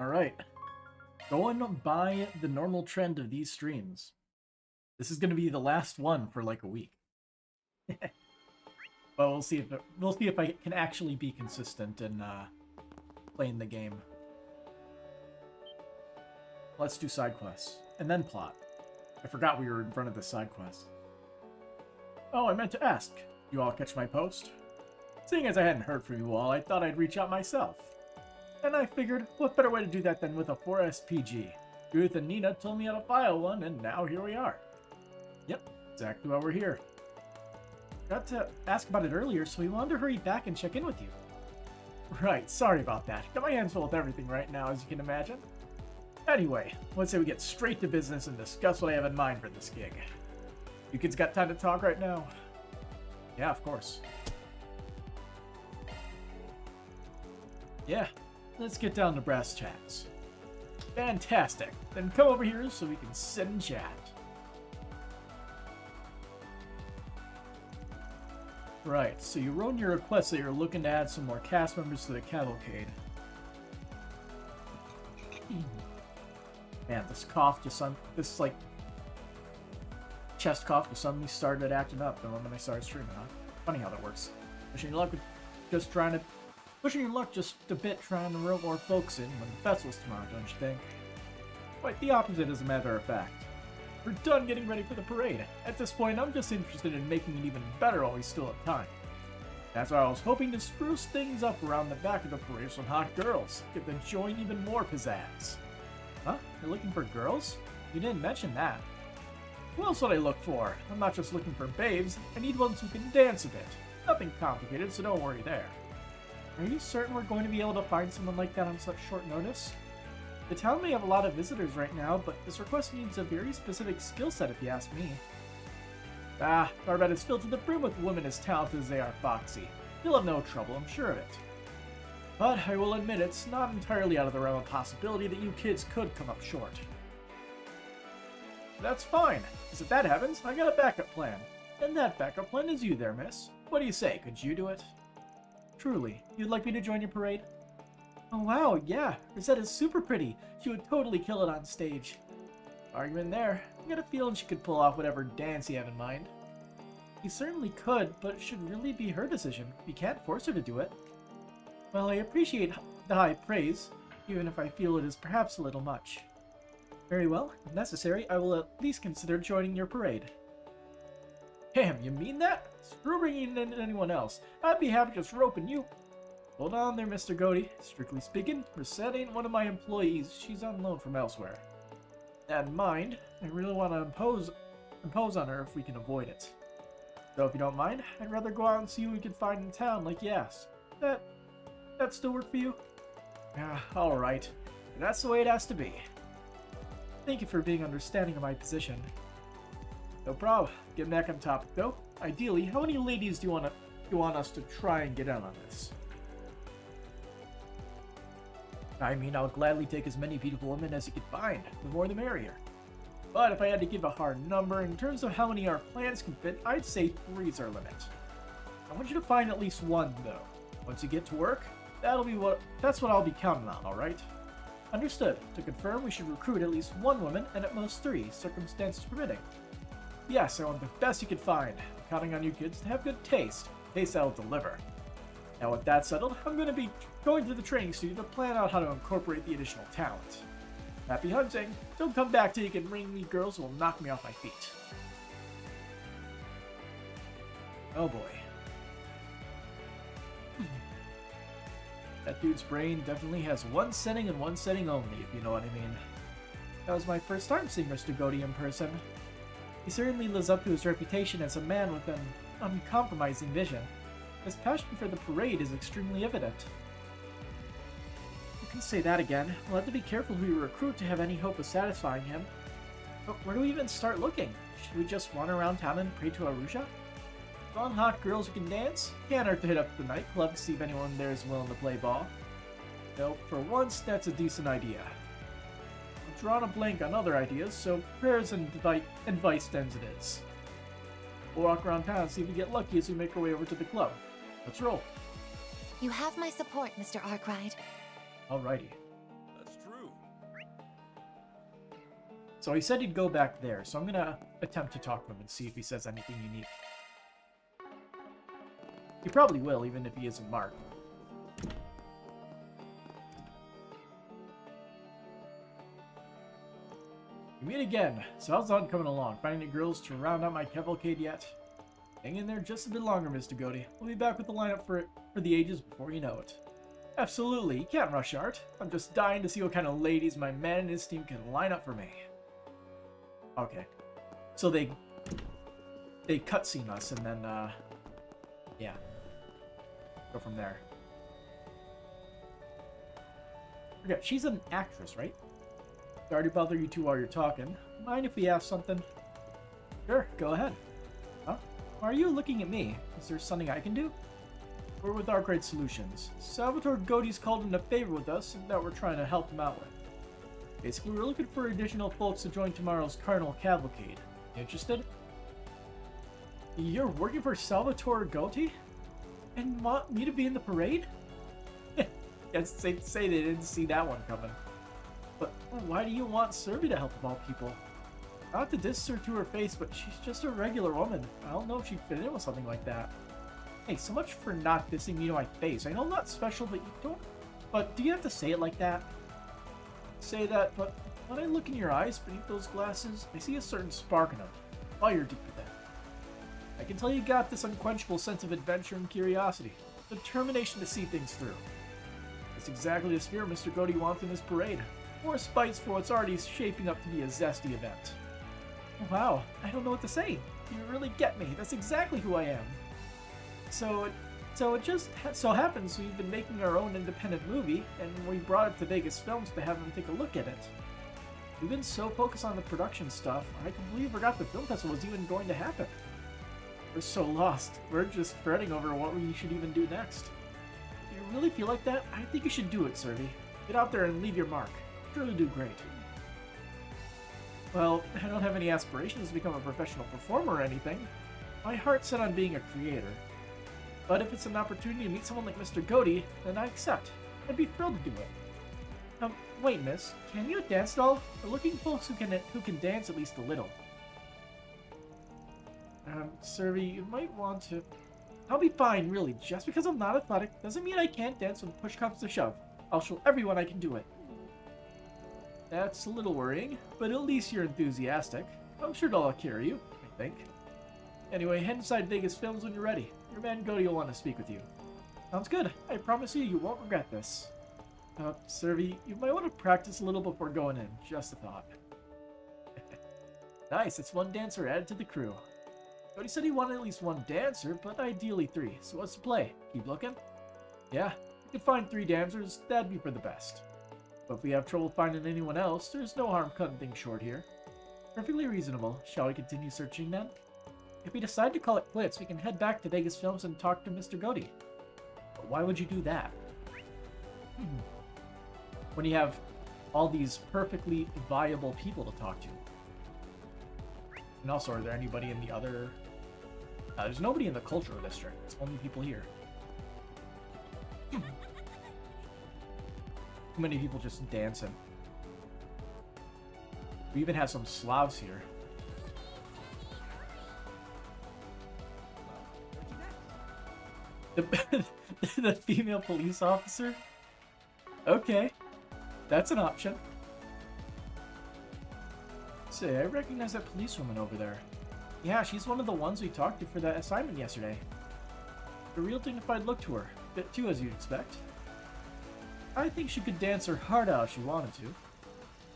Alright. Going by the normal trend of these streams, this is going to be the last one for like a week. But we'll see if I can actually be consistent in playing the game. Let's do side quests and then plot. I forgot we were in front of the side quest. Oh, I meant to ask. You all catch my post? Seeing as I hadn't heard from you all, I thought I'd reach out myself. And I figured, what better way to do that than with a 4SPG? Ruth and Nina told me how to file one, and now here we are. Yep, exactly why we're here. Got to ask about it earlier, so we wanted to hurry back and check in with you. Right, sorry about that. Got my hands full with everything right now, as you can imagine. Anyway, let's say we get straight to business and discuss what I have in mind for this gig. You kids got time to talk right now? Yeah, of course. Yeah. Let's get down to brass tacks. Fantastic. Then come over here so we can sit and chat. Right, so you wrote in your request that you're looking to add some more cast members to the cavalcade. Man, this cough just this like chest cough just suddenly started acting up the moment I started streaming, huh? Funny how that works. Wishing your luck with Pushing your luck just a bit trying to rope more folks in when the festival's tomorrow, don't you think? Quite the opposite, as a matter of fact. We're done getting ready for the parade. At this point, I'm just interested in making it even better while we still have time. That's why I was hoping to spruce things up around the back of the parade with some hot girls. Give the joint even more pizzazz. Huh? You're looking for girls? You didn't mention that. Who else would I look for? I'm not just looking for babes. I need ones who can dance a bit. Nothing complicated, so don't worry there. Are you certain we're going to be able to find someone like that on such short notice? The town may have a lot of visitors right now, but this request needs a very specific skill set if you ask me. Darbet is filled to the brim with women as talented as they are foxy. You'll have no trouble, I'm sure of it. But I will admit it's not entirely out of the realm of possibility that you kids could come up short. That's fine, because if that happens, I got a backup plan. And that backup plan is you there, miss. What do you say, could you do it? Truly, you'd like me to join your parade? Oh wow, yeah, Rosette is super pretty. She would totally kill it on stage. Argument there. I got a feeling she could pull off whatever dance you have in mind. You certainly could, but it should really be her decision. You can't force her to do it. Well, I appreciate the high praise, even if I feel it is perhaps a little much. Very well, if necessary, I will at least consider joining your parade. Damn, you mean that? Screw bringing in anyone else. I'd be happy just roping you. Hold on there, Mr. Goaty. Strictly speaking, Rosette ain't one of my employees. She's on loan from elsewhere. That in mind, I really want to impose on her if we can avoid it. So if you don't mind, I'd rather go out and see who we can find in town, like you asked. That still work for you? Yeah, alright. That's the way it has to be. Thank you for being understanding of my position. No problem. Getting back on topic though. Ideally, how many ladies do you want us to try and get out on this? I mean, I'll gladly take as many beautiful women as you can find. The more the merrier. But if I had to give a hard number, in terms of how many our plans can fit, I'd say 3's our limit. I want you to find at least one, though. Once you get to work, that's what I'll be counting on, alright? Understood. To confirm, we should recruit at least 1 woman, and at most 3, circumstances permitting. Yes, I want the best you could find. I'm counting on you kids to have good taste. Taste that'll deliver. Now with that settled, I'm going to be going to the training studio to plan out how to incorporate the additional talent. Happy hunting! Don't come back till you can ring me girls who will knock me off my feet. Oh boy. That dude's brain definitely has one setting and one setting only, if you know what I mean. That was my first time seeing Mr. Goaty in person. He certainly lives up to his reputation as a man with an uncompromising vision. His passion for the parade is extremely evident. You can say that again. We'll have to be careful who we recruit to have any hope of satisfying him. But where do we even start looking? Should we just wander around town and pray to Arusha? Fun hot girls who can dance? Can't hurt to hit up the nightclub to see if anyone there is willing to play ball. Though, for once, that's a decent idea. I've drawn a blank on other ideas, so prayers and advice ends it is. We'll walk around town and see if we get lucky as we make our way over to the club. Let's roll. You have my support, Mr. Arkwright. Alrighty. That's true. So he said he'd go back there, so I'm gonna attempt to talk to him and see if he says anything unique. He probably will, even if he isn't Mark. We meet again. So how's on coming along? Finding the girls to round out my cavalcade yet? Hang in there just a bit longer, Mr. Goody. We'll be back with the lineup for the ages before you know it. Absolutely, you can't rush Art. I'm just dying to see what kind of ladies my man and his team can line up for me. Okay. So they cutscene us and then, yeah. Go from there. Forget, she's an actress, right? Sorry to bother you two while you're talking. Mind if we ask something? Sure, go ahead. Huh? Why are you looking at me? Is there something I can do? We're with Arkwright Solutions. Salvatore Godey's called in a favor with us that we're trying to help him out with. Basically, we're looking for additional folks to join tomorrow's Carnival Cavalcade. Interested? You're working for Salvatore Godey? And want me to be in the parade? It's safe to say they didn't see that one coming. But why do you want Servi to help of all people? Not to diss her to her face, but she's just a regular woman. I don't know if she'd fit in with something like that. Hey, so much for not dissing me to my face. I know I'm not special, but you don't... But do you have to say it like that? Say that, but when I look in your eyes beneath those glasses, I see a certain spark in them. Fire deep within. I can tell you got this unquenchable sense of adventure and curiosity. Determination to see things through. That's exactly the spirit Mr. Godey wants in his parade. More spice for what's already shaping up to be a zesty event. Wow, I don't know what to say. You really get me. That's exactly who I am. So it just so happens we've been making our own independent movie, and we brought it to Vegas Films to have them take a look at it. We've been so focused on the production stuff, I completely forgot the film festival was even going to happen. We're so lost. We're just fretting over what we should even do next. Do you really feel like that? I think you should do it, Servi. Get out there and leave your mark. Surely do great. Well, I don't have any aspirations to become a professional performer or anything. My heart's set on being a creator. But if it's an opportunity to meet someone like Mr. Godey, then I accept. I'd be thrilled to do it. Wait, miss. Can you dance at all? We're looking for folks who can dance at least a little. Servi, you might want to... I'll be fine, really. Just because I'm not athletic doesn't mean I can't dance when push comes to shove. I'll show everyone I can do it. That's a little worrying, but at least you're enthusiastic. I'm sure it'll carry you, I think. Anyway, head inside Vegas Films when you're ready. Your man Godey will want to speak with you. Sounds good. I promise you, you won't regret this. Servi, you might want to practice a little before going in. Just a thought. Nice, it's one dancer added to the crew. Godey said he wanted at least one dancer, but ideally 3. So what's the play? Keep looking? Yeah, if you could find 3 dancers, that'd be for the best. But if we have trouble finding anyone else, there's no harm cutting things short here. Perfectly reasonable. Shall we continue searching then? If we decide to call it quits, we can head back to Vegas Films and talk to Mr. Godey. But why would you do that? When you have all these perfectly viable people to talk to. And also, are there anybody in the other... there's nobody in the cultural district. It's only people here. Too many people just dancing. We even have some Slavs here. The female police officer? Okay. That's an option. Say, I recognize that policewoman over there. Yeah, she's one of the ones we talked to for that assignment yesterday. A real dignified look to her. Bit too, as you'd expect. I think she could dance her heart out if she wanted to.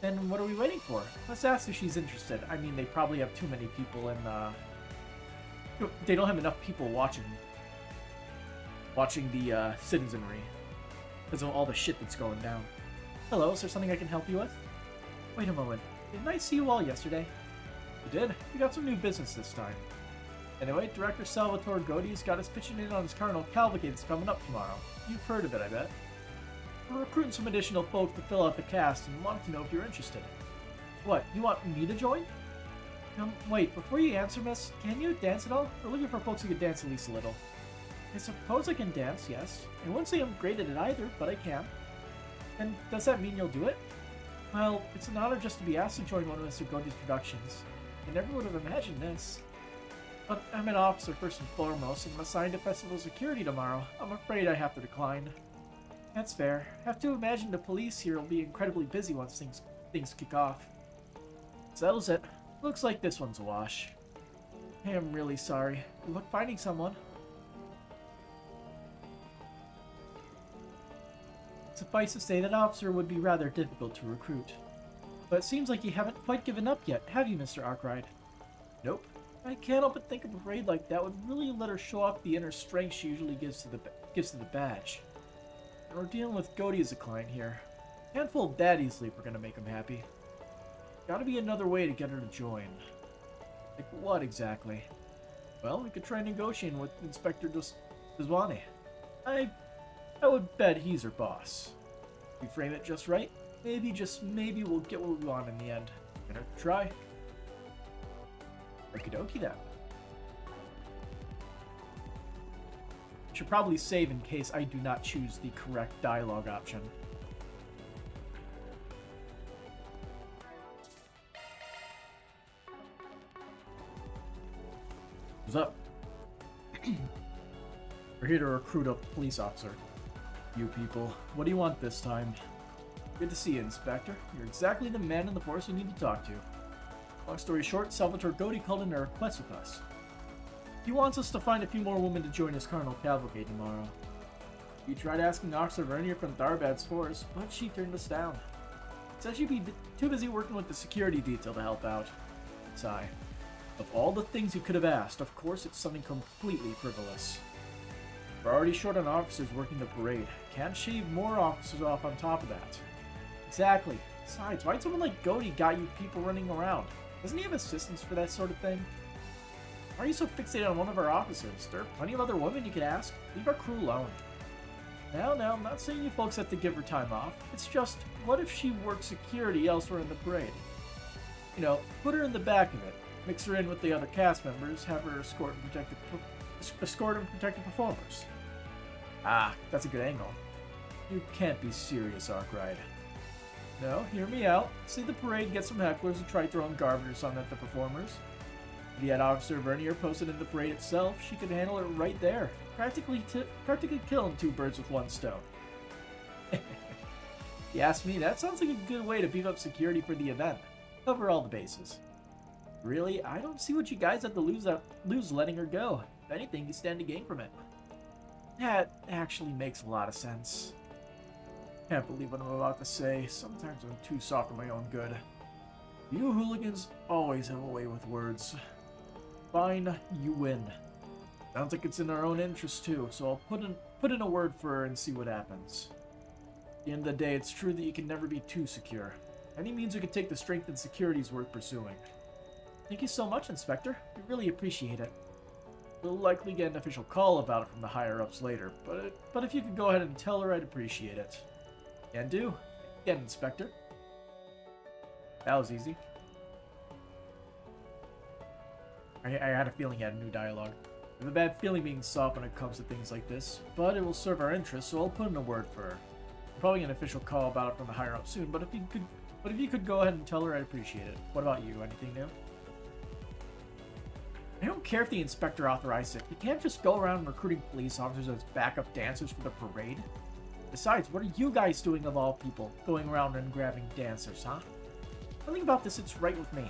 Then what are we waiting for? Let's ask if she's interested. I mean, they probably have too many people in, they don't have enough people watching the citizenry because of all the shit that's going down. Hello, is there something I can help you with? Wait a moment. Didn't I see you all yesterday? You did? We got some new business this time. Anyway, Director Salvatore Godey's got us pitching in on his Carnival Cavalcade that's coming up tomorrow. You've heard of it, I bet. We're recruiting some additional folks to fill out the cast and wanted to know if you're interested. What, you want me to join? Wait, before you answer, miss, can you dance at all? We're looking for folks who can dance at least a little. I suppose I can dance, yes. I wouldn't say I'm great at it either, but I can. And does that mean you'll do it? Well, it's an honor just to be asked to join one of Mr. Godey's productions. I never would have imagined this. But I'm an officer first and foremost, and I'm assigned to festival security tomorrow. I'm afraid I have to decline. That's fair. I have to imagine the police here will be incredibly busy once things kick off. Settles it. Looks like this one's a wash. I am really sorry. Good luck finding someone. Suffice to say, that officer would be rather difficult to recruit. But it seems like you haven't quite given up yet, have you, Mr. Arkwright? Nope. I can't help but think a parade like that would really let her show off the inner strength she usually gives to the badge. And we're dealing with Godey as a client here. Can't fool that easily if we're gonna make him happy. Gotta be another way to get her to join. Like what exactly? Well, we could try negotiating with Inspector Dezwani. I would bet he's her boss. If we frame it just right, maybe, just maybe, we'll get what we want in the end. Gonna try. Okie dokie then. Should probably save in case I do not choose the correct dialogue option. What's up? We're here to recruit a police officer. You people, what do you want this time? Good to see you, Inspector. You're exactly the man in the force we need to talk to. Long story short, Salvatore Godey called in a request with us. He wants us to find a few more women to join his carnal cavalcade tomorrow. We tried asking Officer Vernier from Darbad's force, but she turned us down. Said she'd be too busy working with the security detail to help out. Sigh. Of all the things you could have asked, of course it's something completely frivolous. We're already short on officers working the parade. Can't shave more officers off on top of that. Exactly. Besides, why'd someone like Godey got you people running around? Doesn't he have assistants for that sort of thing? Why are you so fixated on one of our officers? There are plenty of other women you could ask. Leave our crew alone. Now, I'm not saying you folks have to give her time off. It's just, what if she works security elsewhere in the parade? You know, put her in the back of it. Mix her in with the other cast members. Have her escort and protect the performers. Ah, that's a good angle. You can't be serious, Arkwright. No, hear me out. See the parade, get some hecklers, and try throwing garbage or something at the performers. If you had Officer Vernier posted in the parade itself, she could handle it right there. Practically killing two birds with one stone. You ask me, that sounds like a good way to beef up security for the event. Cover all the bases. Really, I don't see what you guys have to lose letting her go. If anything, you stand to gain from it. That actually makes a lot of sense. Can't believe what I'm about to say. Sometimes I'm too soft for my own good. You hooligans always have a way with words. Fine, you win. Sounds like it's in our own interest too, so I'll put in a word for her and see what happens. At the end of the day, it's true that you can never be too secure. Any means we can take the strength and security is worth pursuing. Thank you so much, Inspector. We really appreciate it. We'll likely get an official call about it from the higher-ups later, but if you could go ahead and tell her, I'd appreciate it. Can do. Again, Inspector. That was easy. I had a feeling he had a new dialogue. I have a bad feeling being soft when it comes to things like this, but it will serve our interests, so I'll put in a word for her. Probably get an official call about it from the higher up soon, but if you could go ahead and tell her, I'd appreciate it. What about you? Anything new? I don't care if the inspector authorized it. You can't just go around recruiting police officers as backup dancers for the parade. Besides, what are you guys doing of all people, going around and grabbing dancers, huh? Something about this, it's right with me.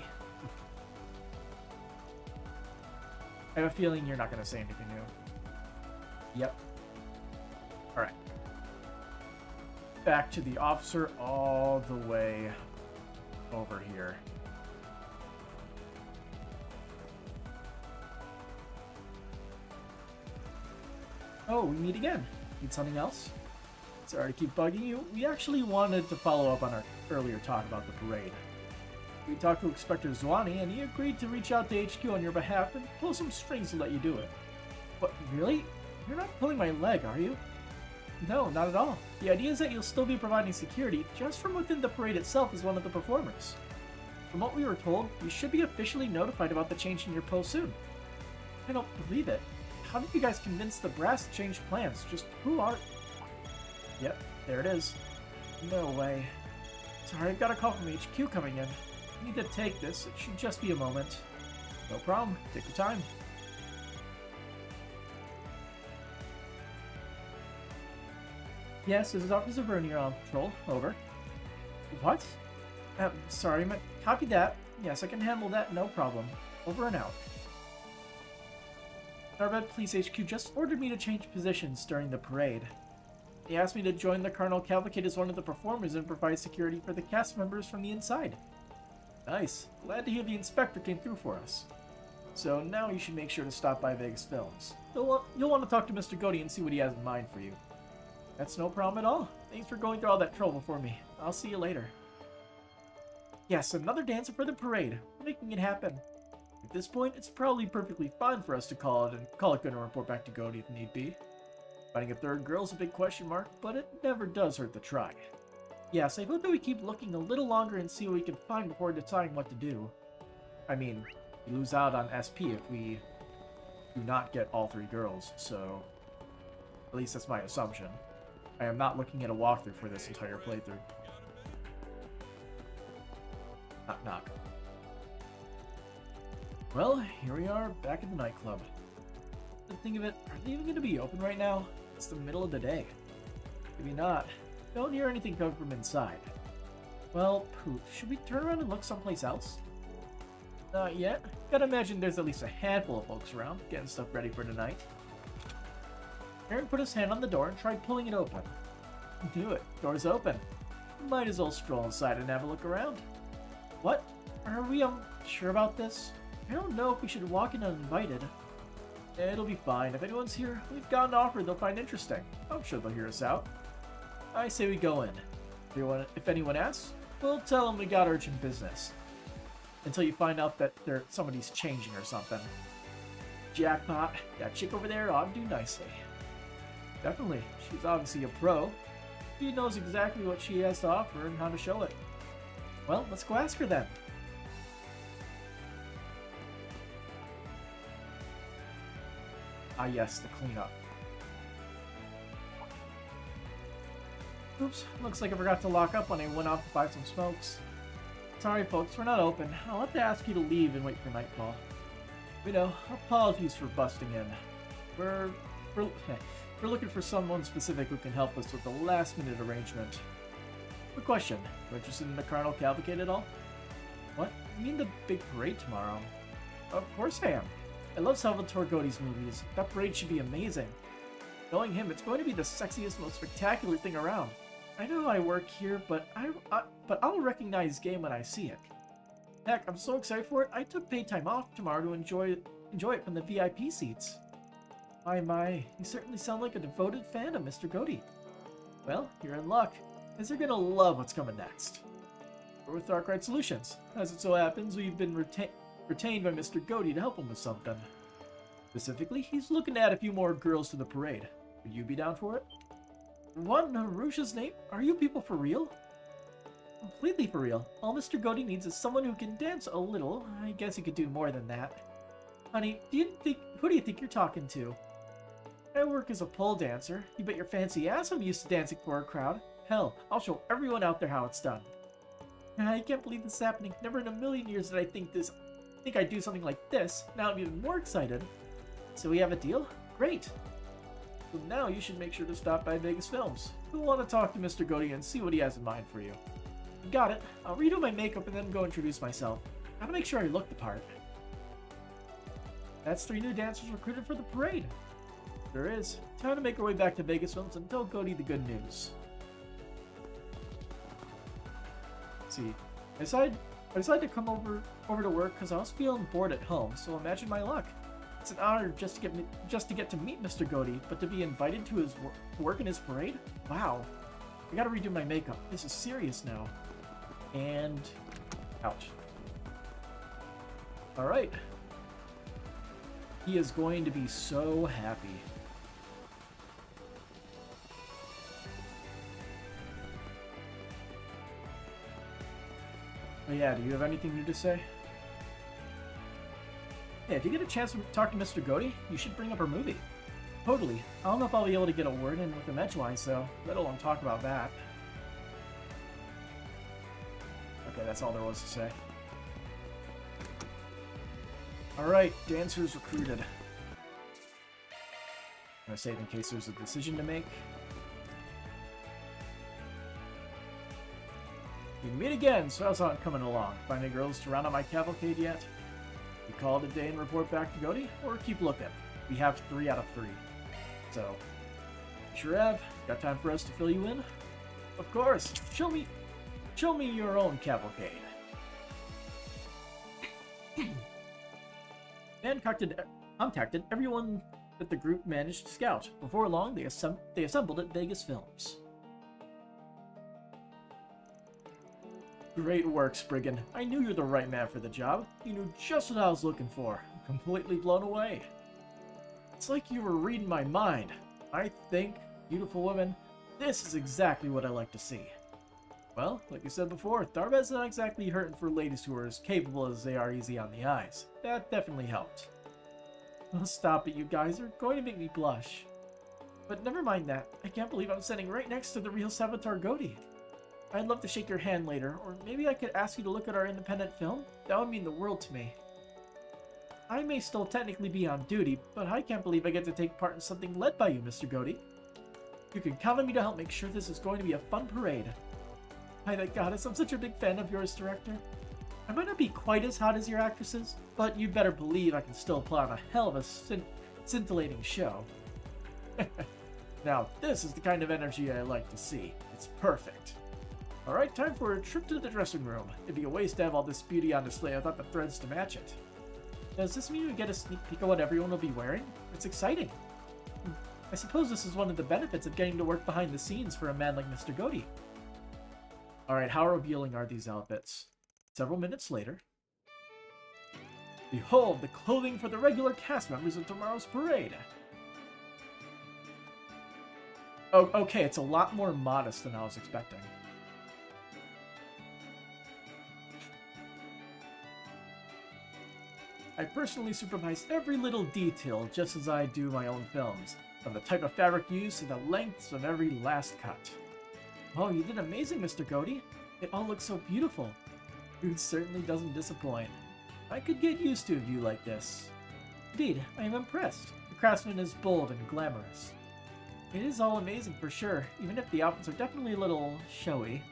I have a feeling you're not going to say anything new. Yep. Alright. Back to the officer all the way over here. Oh, we meet again. Need something else? Sorry to keep bugging you. We actually wanted to follow up on our earlier talk about the parade. We talked to Inspector Zwani, and he agreed to reach out to HQ on your behalf and pull some strings to let you do it. What, really? You're not pulling my leg, are you? No, not at all. The idea is that you'll still be providing security just from within the parade itself as one of the performers. From what we were told, you should be officially notified about the change in your post soon. I don't believe it. How did you guys convince the brass to change plans? Just who are... Yep, there it is. No way. Sorry, I've got a call from HQ coming in. I need to take this. It should just be a moment. No problem. Take your time. Yes, this is Officer Bernier on patrol. Over. What? Sorry, copy that. Yes, I can handle that, no problem. Over and out. Darved Police HQ just ordered me to change positions during the parade. They asked me to join the Carnal Cavalcade as one of the performers and provide security for the cast members from the inside. Nice. Glad to hear the inspector came through for us. So now you should make sure to stop by Vegas Films. You'll want to talk to Mr. Godey and see what he has in mind for you. That's no problem at all. Thanks for going through all that trouble for me. I'll see you later. Yes, another dancer for the parade. We're making it happen. At this point, it's probably perfectly fine for us to call it good and report back to Godey if need be. Finding a third girl's a big question mark, but it never does hurt to try. Yes, I hope that we keep looking a little longer and see what we can find before deciding what to do. I mean, we lose out on SP if we do not get all 3 girls, so at least that's my assumption. I am not looking at a walkthrough for this entire playthrough. Knock, knock. Well, here we are, back at the nightclub. The thing of it, are they even going to be open right now? It's the middle of the day. Maybe not. Don't hear anything coming from inside. Well, poof. Should we turn around and look someplace else? Not yet. Gotta imagine there's at least a handful of folks around, getting stuff ready for tonight. Aaron put his hand on the door and tried pulling it open. Do it. Door's open. Might as well stroll inside and have a look around. What? Are we sure about this? I don't know if we should walk in uninvited. It'll be fine. If anyone's here, we've got an offer they'll find interesting. I'm sure they'll hear us out. I say we go in. If anyone asks, we'll tell them we got urgent business. Until you find out that somebody's changing or something. Jackpot. That chick over there ought to do nicely. Definitely. She's obviously a pro. She knows exactly what she has to offer and how to show it. Well, let's go ask her then. Ah yes, the cleanup. Oops, looks like I forgot to lock up when I went out to buy some smokes. Sorry folks, we're not open. I'll have to ask you to leave and wait for nightfall. You know, apologies for busting in. We're looking for someone specific who can help us with the last minute arrangement. Quick question, you interested in the Carnal Cavalcade at all? What? You mean the big parade tomorrow? Of course I am. I love Salvatore Godey's movies. That parade should be amazing. Knowing him, it's going to be the sexiest, most spectacular thing around. I know I work here, but I'll recognize game when I see it. Heck, I'm so excited for it, I took paid time off tomorrow to enjoy it from the VIP seats. My, you certainly sound like a devoted fan of Mr. Godey. Well, you're in luck, as you're gonna love what's coming next. We're with Arkwright Solutions. As it so happens, we've been retained by Mr. Godey to help him with something. Specifically, he's looking to add a few more girls to the parade. Would you be down for it? What in Arusha's name? Are you people for real? Completely for real. All Mr. Godey needs is someone who can dance a little. I guess he could do more than that. Honey, who do you think you're talking to? I work as a pole dancer. You bet your fancy ass I'm used to dancing for a crowd. Hell, I'll show everyone out there how it's done. I can't believe this is happening. Never in a million years did I think I'd do something like this. Now I'm even more excited. So we have a deal? Great. So now you should make sure to stop by Vegas Films. We'll want to talk to Mr. Godey and see what he has in mind for you. Got it. I'll redo my makeup and then go introduce myself. Gotta make sure I look the part. That's 3 new dancers recruited for the parade. There is. Time to make our way back to Vegas Films and tell Godey the good news. Let's see. I decided to come over to work because I was feeling bored at home, so imagine my luck. It's an honor just to get to meet Mr. Godey, but to be invited to his work in his parade? Wow. I gotta redo my makeup. This is serious now. And ouch. Alright. He is going to be so happy. Oh yeah, do you have anything new to say? Yeah, if you get a chance to talk to Mr. Godey, you should bring up our movie. Totally. I don't know if I'll be able to get a word in with him edgewise, though, let alone talk about that. Okay, that's all there was to say. Alright, dancers recruited. I'm gonna save in case there's a decision to make. We meet again, so how's on coming along? Find any girls to round out my cavalcade yet? We call it a day and report back to Goaty, or keep looking? We have 3 out of 3. So, sure have. Got time for us to fill you in? Of course. Show me your own cavalcade. Man contacted everyone that the group managed to scout. Before long, they assembled at Vegas Films. Great work, Spriggan. I knew you were the right man for the job. You knew just what I was looking for. I'm completely blown away. It's like you were reading my mind. I think, beautiful women, this is exactly what I like to see. Well, like you said before, Tharbad's not exactly hurting for ladies who are as capable as they are easy on the eyes. That definitely helped. Oh, stop it, you guys are going to make me blush. But never mind that. I can't believe I'm sitting right next to the real Savitar Goaty. I'd love to shake your hand later, or maybe I could ask you to look at our independent film. That would mean the world to me. I may still technically be on duty, but I can't believe I get to take part in something led by you, Mr. Goaty. You can count on me to help make sure this is going to be a fun parade. By the goddess, I'm such a big fan of yours, director. I might not be quite as hot as your actresses, but you'd better believe I can still put on a hell of a scintillating show. Now, this is the kind of energy I like to see. It's perfect. Alright, time for a trip to the dressing room. It'd be a waste to have all this beauty on display without the threads to match it. Does this mean we get a sneak peek of what everyone will be wearing? It's exciting. I suppose this is one of the benefits of getting to work behind the scenes for a man like Mr. Goaty. Alright, how revealing are these outfits? Several minutes later. Behold, the clothing for the regular cast members of tomorrow's parade. Oh, okay, it's a lot more modest than I was expecting. I personally supervise every little detail just as I do my own films, from the type of fabric used to the lengths of every last cut. Oh, you did amazing, Mr. Goaty. It all looks so beautiful. Food certainly doesn't disappoint. I could get used to a view like this. Indeed, I am impressed. The craftsman is bold and glamorous. It is all amazing for sure, even if the outfits are definitely a little showy.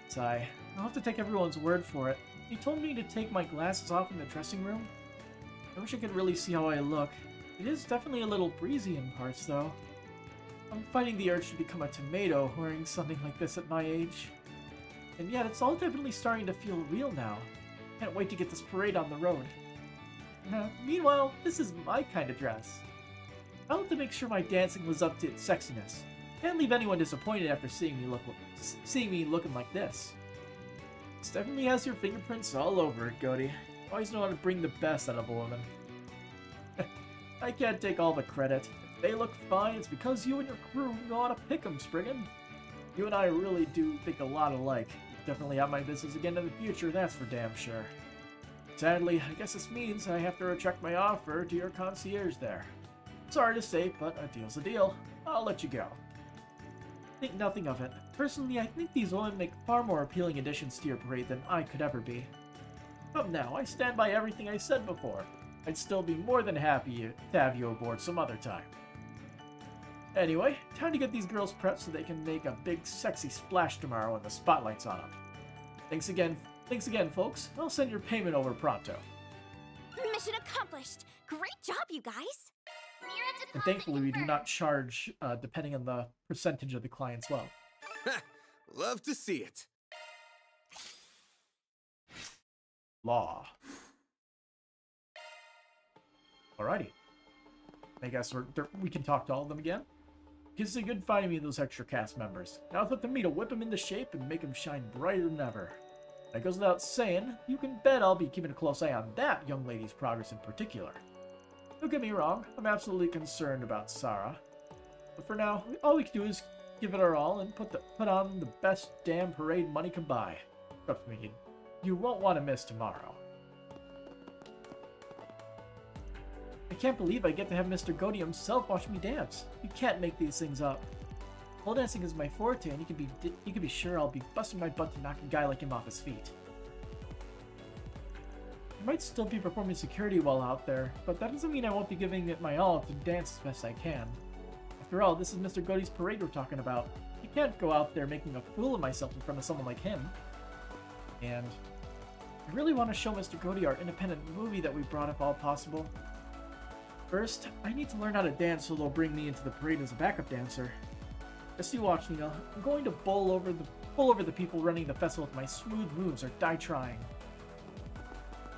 Sigh. I'll have to take everyone's word for it. He told me to take my glasses off in the dressing room. I wish I could really see how I look. It is definitely a little breezy in parts, though. I'm fighting the urge to become a tomato wearing something like this at my age. And yet, it's all definitely starting to feel real now. Can't wait to get this parade on the road. Meanwhile, this is my kind of dress. I have to make sure my dancing was up to its sexiness. Can't leave anyone disappointed after seeing me looking like this. This definitely has your fingerprints all over it, Goaty. You always know how to bring the best out of a woman. I can't take all the credit. If they look fine, it's because you and your crew know how to pick them, Spriggan. You and I really do think a lot alike. Definitely have my business again in the future, that's for damn sure. Sadly, I guess this means I have to retract my offer to your concierge there. Sorry to say, but a deal's a deal. I'll let you go. Think nothing of it. Personally, I think these women make far more appealing additions to your parade than I could ever be. Come now, I stand by everything I said before. I'd still be more than happy to have you aboard some other time. Anyway, time to get these girls prepped so they can make a big sexy splash tomorrow when the spotlight's on them. Thanks again, folks. I'll send your payment over pronto. Mission accomplished! Great job, you guys! And thankfully, we do not charge depending on the percentage of the client's wealth. Love to see it. Law. Alrighty. I guess we can talk to all of them again. It's a good finding me those extra cast members. Now it's up to me to whip them into shape and make them shine brighter than ever. That goes without saying, you can bet I'll be keeping a close eye on that young lady's progress in particular. Don't get me wrong, I'm absolutely concerned about Sarah. But for now, all we can do is give it our all and put on the best damn parade money can buy. Trust me, you won't want to miss tomorrow. I can't believe I get to have Mr. Goaty himself watch me dance. You can't make these things up. Pole dancing is my forte, and you can be sure I'll be busting my butt to knock a guy like him off his feet. I might still be performing security while out there, but that doesn't mean I won't be giving it my all to dance as best I can. After all, this is Mr. Godey's parade we're talking about. I can't go out there making a fool of myself in front of someone like him. And I really want to show Mr. Godey our independent movie that we brought if all possible. First, I need to learn how to dance so they'll bring me into the parade as a backup dancer. As you watch, Nina, I'm going to bowl over the people running the festival with my smooth moves or die trying.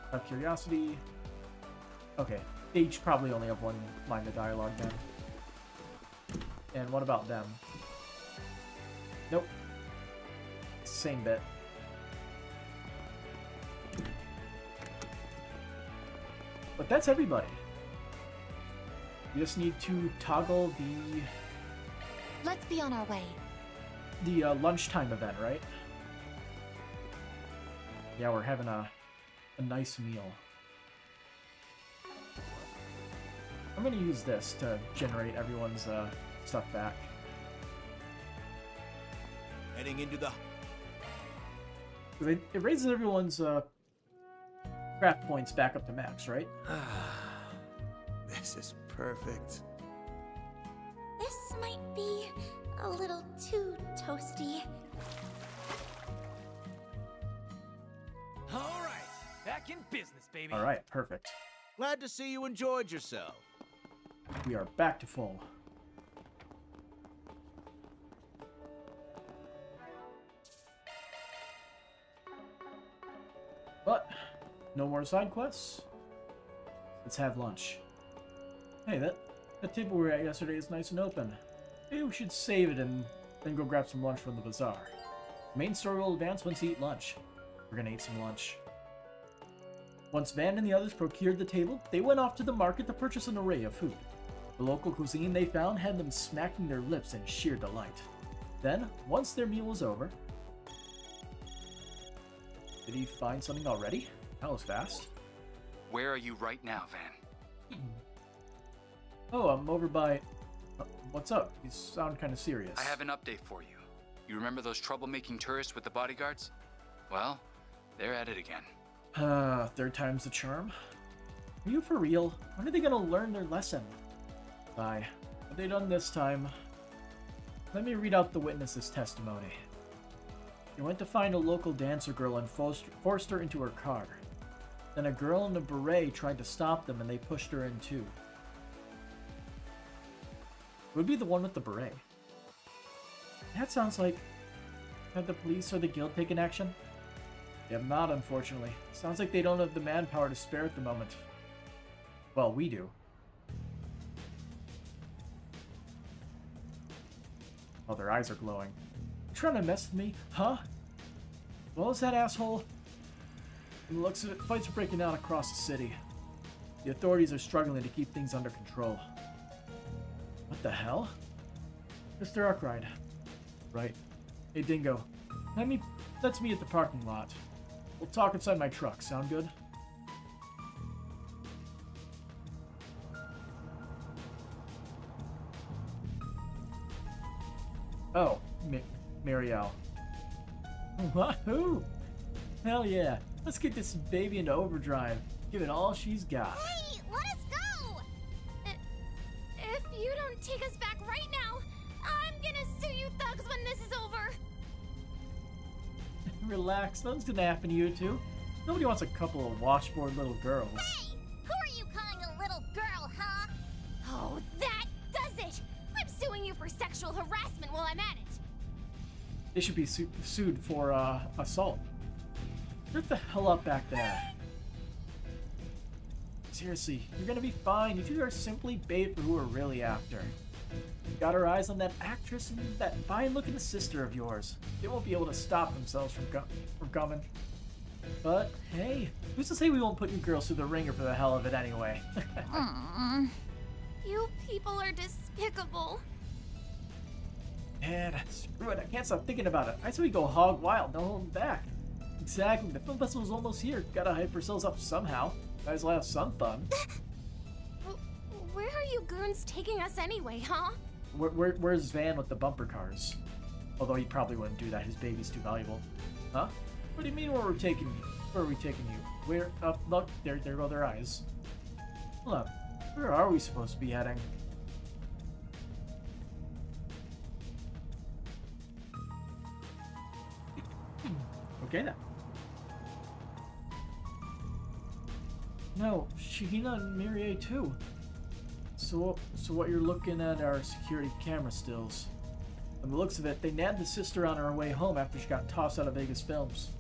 Out of curiosity... Okay, they each probably only have one line of dialogue then. And what about them? Nope. Same bit. But that's everybody. You just need to toggle the... Let's be on our way. The lunchtime event, right? Yeah, we're having a nice meal. I'm gonna use this to generate everyone's stuff back. Heading into the... It raises everyone's craft points back up to max, right? This is perfect. This might be a little too toasty. All right, back in business, baby. All right, perfect. Glad to see you enjoyed yourself. We are back to full. But no more side quests. Let's have lunch. Hey, that table we were at yesterday is nice and open. Maybe we should save it and then go grab some lunch from the bazaar. The main story will advance once we eat lunch. We're gonna eat some lunch. Once Van and the others procured the table, they went off to the market to purchase an array of food. The local cuisine they found had them smacking their lips in sheer delight. Then, once their meal was over... Did he find something already? That was fast. Where are you right now, Van? Oh, I'm over by... what's up? You sound kind of serious. I have an update for you. You remember those troublemaking tourists with the bodyguards? Well, they're at it again. Third time's the charm? Are you for real? When are they gonna learn their lesson? Bye. What have they done this time? Let me read out the witness's testimony. They went to find a local dancer girl and forced her into her car. Then a girl in a beret tried to stop them and they pushed her in too. It would be the one with the beret. That sounds like... Had the police or the guild taken action? They have not, unfortunately. Sounds like they don't have the manpower to spare at the moment. Well, we do. Oh, their eyes are glowing. You trying to mess with me, huh? Well, is that asshole? From the looks of it, fights are breaking out across the city. The authorities are struggling to keep things under control. What the hell? Mr. Arkwright. Right. Hey, Dingo. Let's meet at the parking lot. We'll talk inside my truck. Sound good? Oh, Marielle. What? Who? Hell yeah. Let's get this baby into overdrive. Give it all she's got. Hey, let us go! If you don't take us back right now, I'm gonna sue you thugs when this is over. Relax, nothing's gonna happen to you two. Nobody wants a couple of washboard little girls. Hey, who are you calling a little girl, huh? Oh, that does it! I'm suing you for sexual harassment while I'm at it. They should be sued for assault. Get the hell up back there. Seriously, you're gonna be fine if you are simply bait for who we're really after. We've got our eyes on that actress and that fine-looking sister of yours. They won't be able to stop themselves from coming. But, hey, who's to say we won't put you girls through the ringer for the hell of it anyway? You people are despicable. Man, screw it, I can't stop thinking about it. I say we go hog wild, no holding back. Exactly, the film festival's almost here. Gotta hype ourselves up somehow. Might as well have some fun. Where are you goons taking us anyway, huh? Where's Van with the bumper cars? Although he probably wouldn't do that. His baby's too valuable. Huh? What do you mean where we're taking you? Where are we taking you? Where? Up, look, there go their eyes. Hold up. Where are we supposed to be heading? Okay then. No, Shahina and Mirie too. So what you're looking at are security camera stills. From the looks of it, they nabbed the sister on her way home after she got tossed out of Vegas Films.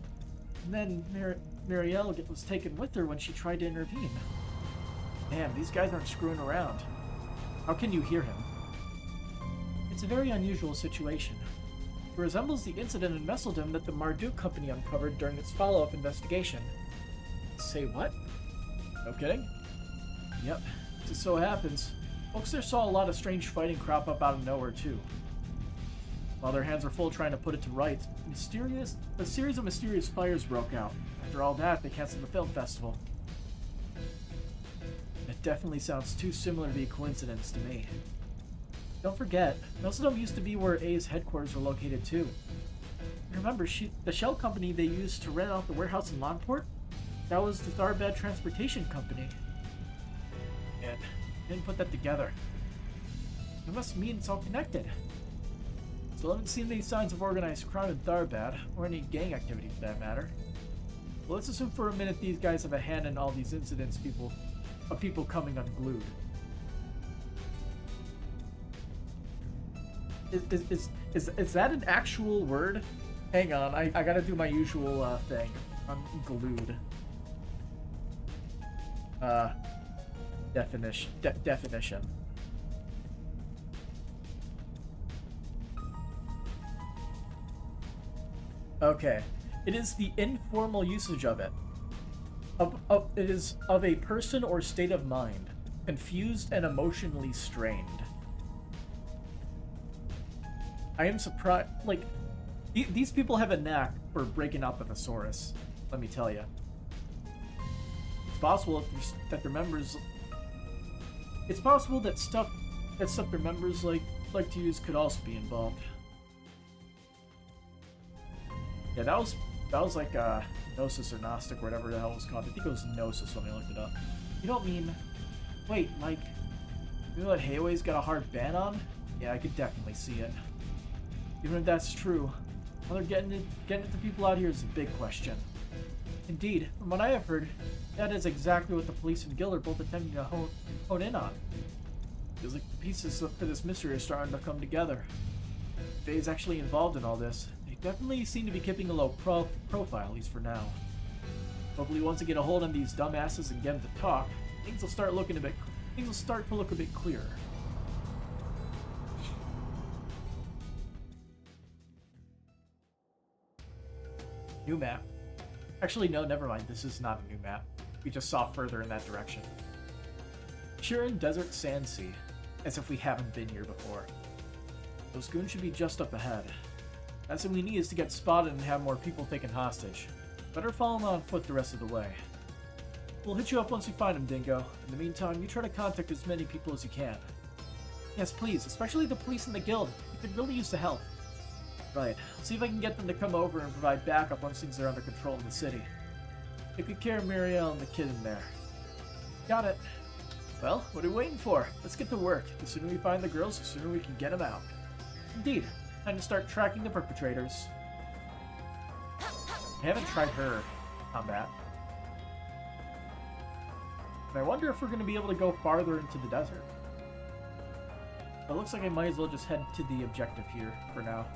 And then Muriel was taken with her when she tried to intervene. Damn, these guys aren't screwing around. How can you hear him? It's a very unusual situation. It resembles the incident in Messeldom that the Marduk Company uncovered during its follow-up investigation. Say what? No kidding? Yep. It just so happens, folks there saw a lot of strange fighting crop up out of nowhere too. While their hands were full trying to put it to rights, a series of mysterious fires broke out. After all that, they canceled the film festival. It definitely sounds too similar to be a coincidence to me. Don't forget, Messeldom used to be where A's headquarters were located too. Remember, the shell company they used to rent out the warehouse in Lawnport? That was the Tharbad Transportation Company. And I didn't put that together. It must mean it's all connected. Still haven't seen any signs of organized crime in Tharbad, or any gang activity for that matter. Well, let's assume for a minute these guys have a hand in all these incidents of people coming unglued. Is that an actual word? Hang on, I gotta do my usual thing. Unglued. Definition. Okay. It is the informal usage of it. It is of a person or state of mind, confused and emotionally strained. I am surprised, like, these people have a knack for breaking up a thesaurus, let me tell you. It's possible that their members... It's possible that stuff their members like to use could also be involved. Yeah, that was like Gnosis or Gnostic or whatever the hell it was called. I think it was Gnosis when I looked it up. You don't mean... Wait, like... You know that Hayway's got a hard ban on? Yeah, I could definitely see it. Even if that's true, how they're getting it to people out here is a big question. Indeed, from what I have heard, that is exactly what the police and Gil are both attempting to hone in on. Feels like the pieces for this mystery are starting to come together. Faye's actually involved in all this. They definitely seem to be keeping a low profile, at least for now. Hopefully once they get a hold on these dumbasses and get them to talk, things will start to look a bit clearer. New map. Actually, no, never mind. This is not a new map. We just saw further in that direction. Shirin Desert Sand Sea. As if we haven't been here before. Those goons should be just up ahead. That's what we need is to get spotted and have more people taken hostage. Better follow them on foot the rest of the way. We'll hit you up once we find them, Dingo. In the meantime, you try to contact as many people as you can. Yes, please. Especially the police and the guild. We could really use the help. Right. I'll see if I can get them to come over and provide backup once things are under control in the city. Take good care of Muriel and the kid in there. Got it. Well, what are we waiting for? Let's get to work. The sooner we find the girls, the sooner we can get them out. Indeed. Time to start tracking the perpetrators. I haven't tried her combat. But I wonder if we're going to be able to go farther into the desert. It looks like I might as well just head to the objective here for now.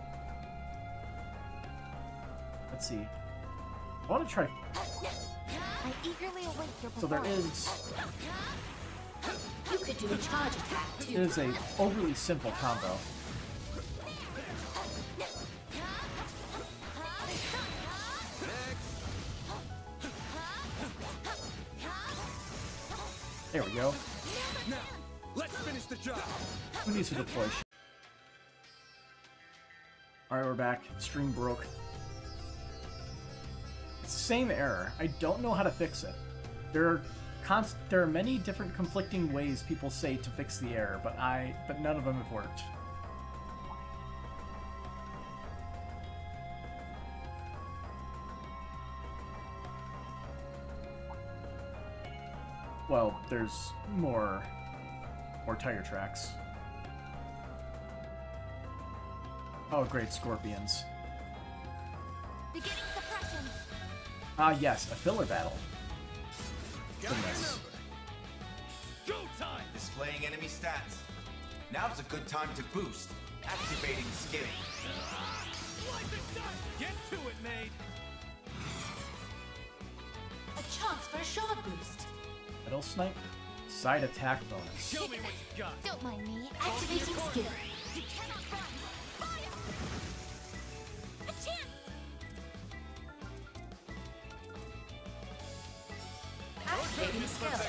Let's see. I want to try... I eagerly await your So there is... You could do a charge attack too. It is a overly simple combo. There we go. Now, let's finish the job. Who needs to deploy? Alright, we're back. Stream broke. It's the same error. I don't know how to fix it. There are many different conflicting ways people say to fix the error, but none of them have worked. well, there's more tire tracks. Oh, great, scorpions. Beginning suppression. Ah, yes, a filler battle. Goodness. Go time! Displaying enemy stats. Now's a good time to boost. Activating skill. Life is done! Get to it, maid! A chance for a shot boost. Metal snipe. Side attack bonus. Show me what you got! Don't mind me. Activating skill. You cannot run. Fire! A chance! Activating skill.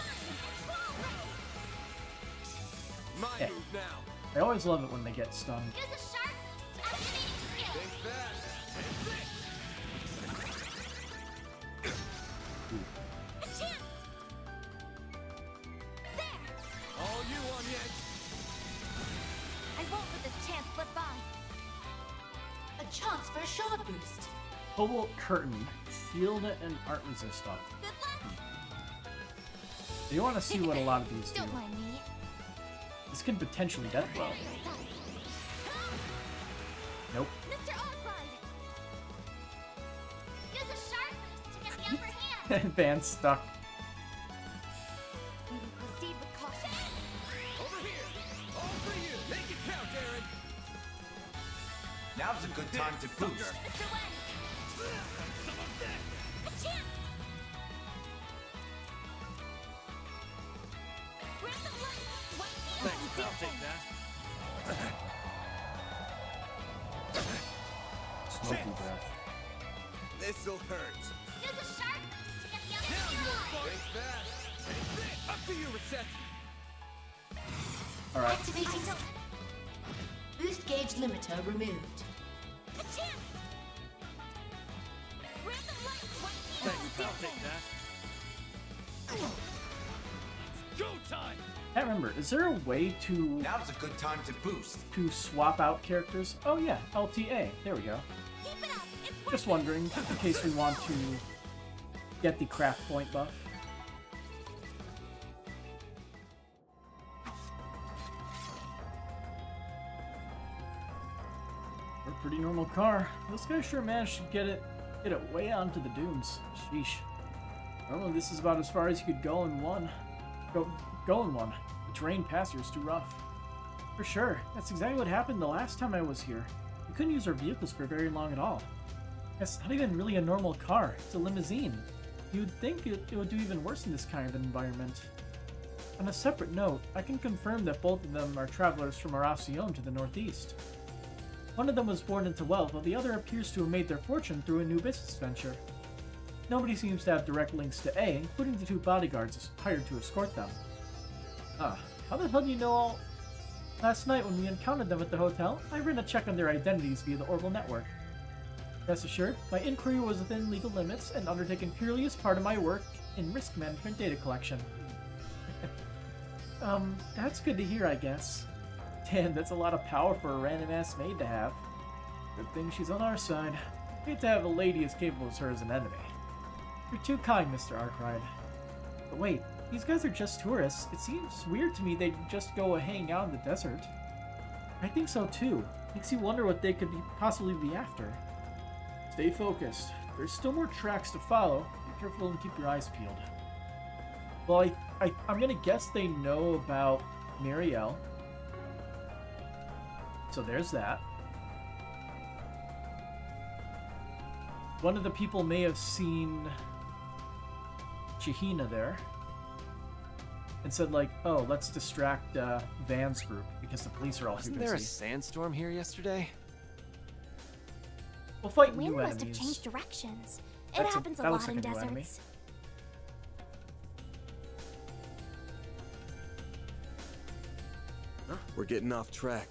My Yeah. move now! I always love it when they get stunned. Use a sharp boost. Activating skill. Think fast! And this! A chance! There! All you on the edge! I won't let this chance slip by. A chance for a shot boost. Cobalt Curtain. Shield and art resist up. Good luck! You want to see what a lot of these do. Don't mind me. This can potentially death blow. Nope. Mr. Arkwright! Use a sharp boost to get the upper hand. Van stuck. We will proceed with caution. Over here! All for you! Make it count, Aaron! Now's a good time to boost. Mr. Wen! Some of that! A chance! Grab the light! One Thanks, I'll take that. Smoky breath. This'll hurt. Use a sharp boost to get the upper Now you're hand. Think fast! And this! Up to you, Reset! Alright. Activating skill. Boost gauge limiter removed. A chance! Grab the light! One Thanks, I'll take that. Go time! Can't remember. Is there a way to Now's a good time to boost. swap out characters? Oh yeah, LTA. There we go. Keep it up! It's Just working! wondering, in case we want to get the craft point buff. A pretty normal car. This guy sure managed to get it way onto the dunes. Sheesh. Normally this is about as far as you could go in one. Go in one. The terrain past here is too rough. For sure. That's exactly what happened the last time I was here. We couldn't use our vehicles for very long at all. It's not even really a normal car. It's a limousine. You'd think it would do even worse in this kind of environment. On a separate note, I can confirm that both of them are travelers from Aracion to the northeast. One of them was born into wealth, while the other appears to have made their fortune through a new business venture. Nobody seems to have direct links to A, including the two bodyguards hired to escort them. How the hell do you know all? Last night when we encountered them at the hotel, I ran a check on their identities via the Orbital network. Rest assured, my inquiry was within legal limits and undertaken purely as part of my work in risk management data collection. That's good to hear, I guess. Damn, that's a lot of power for a random-ass maid to have. Good thing she's on our side. Hate to have a lady as capable as her as an enemy. You're too kind, Mr. Arkwright. But wait, these guys are just tourists. It seems weird to me they'd just go hang out in the desert. I think so too. Makes you wonder what they could possibly be after. Stay focused. There's still more tracks to follow. Be careful and keep your eyes peeled. Well, I'm gonna guess they know about Muriel. So there's that. One of the people may have seen Chihina there and said like, oh, let's distract Van's group because the police are all too Wasn't busy. there a sandstorm here yesterday? We'll fight Wind new must have enemies. changed directions. It That happens a looks lot like in a new enemy. deserts. We're getting off track.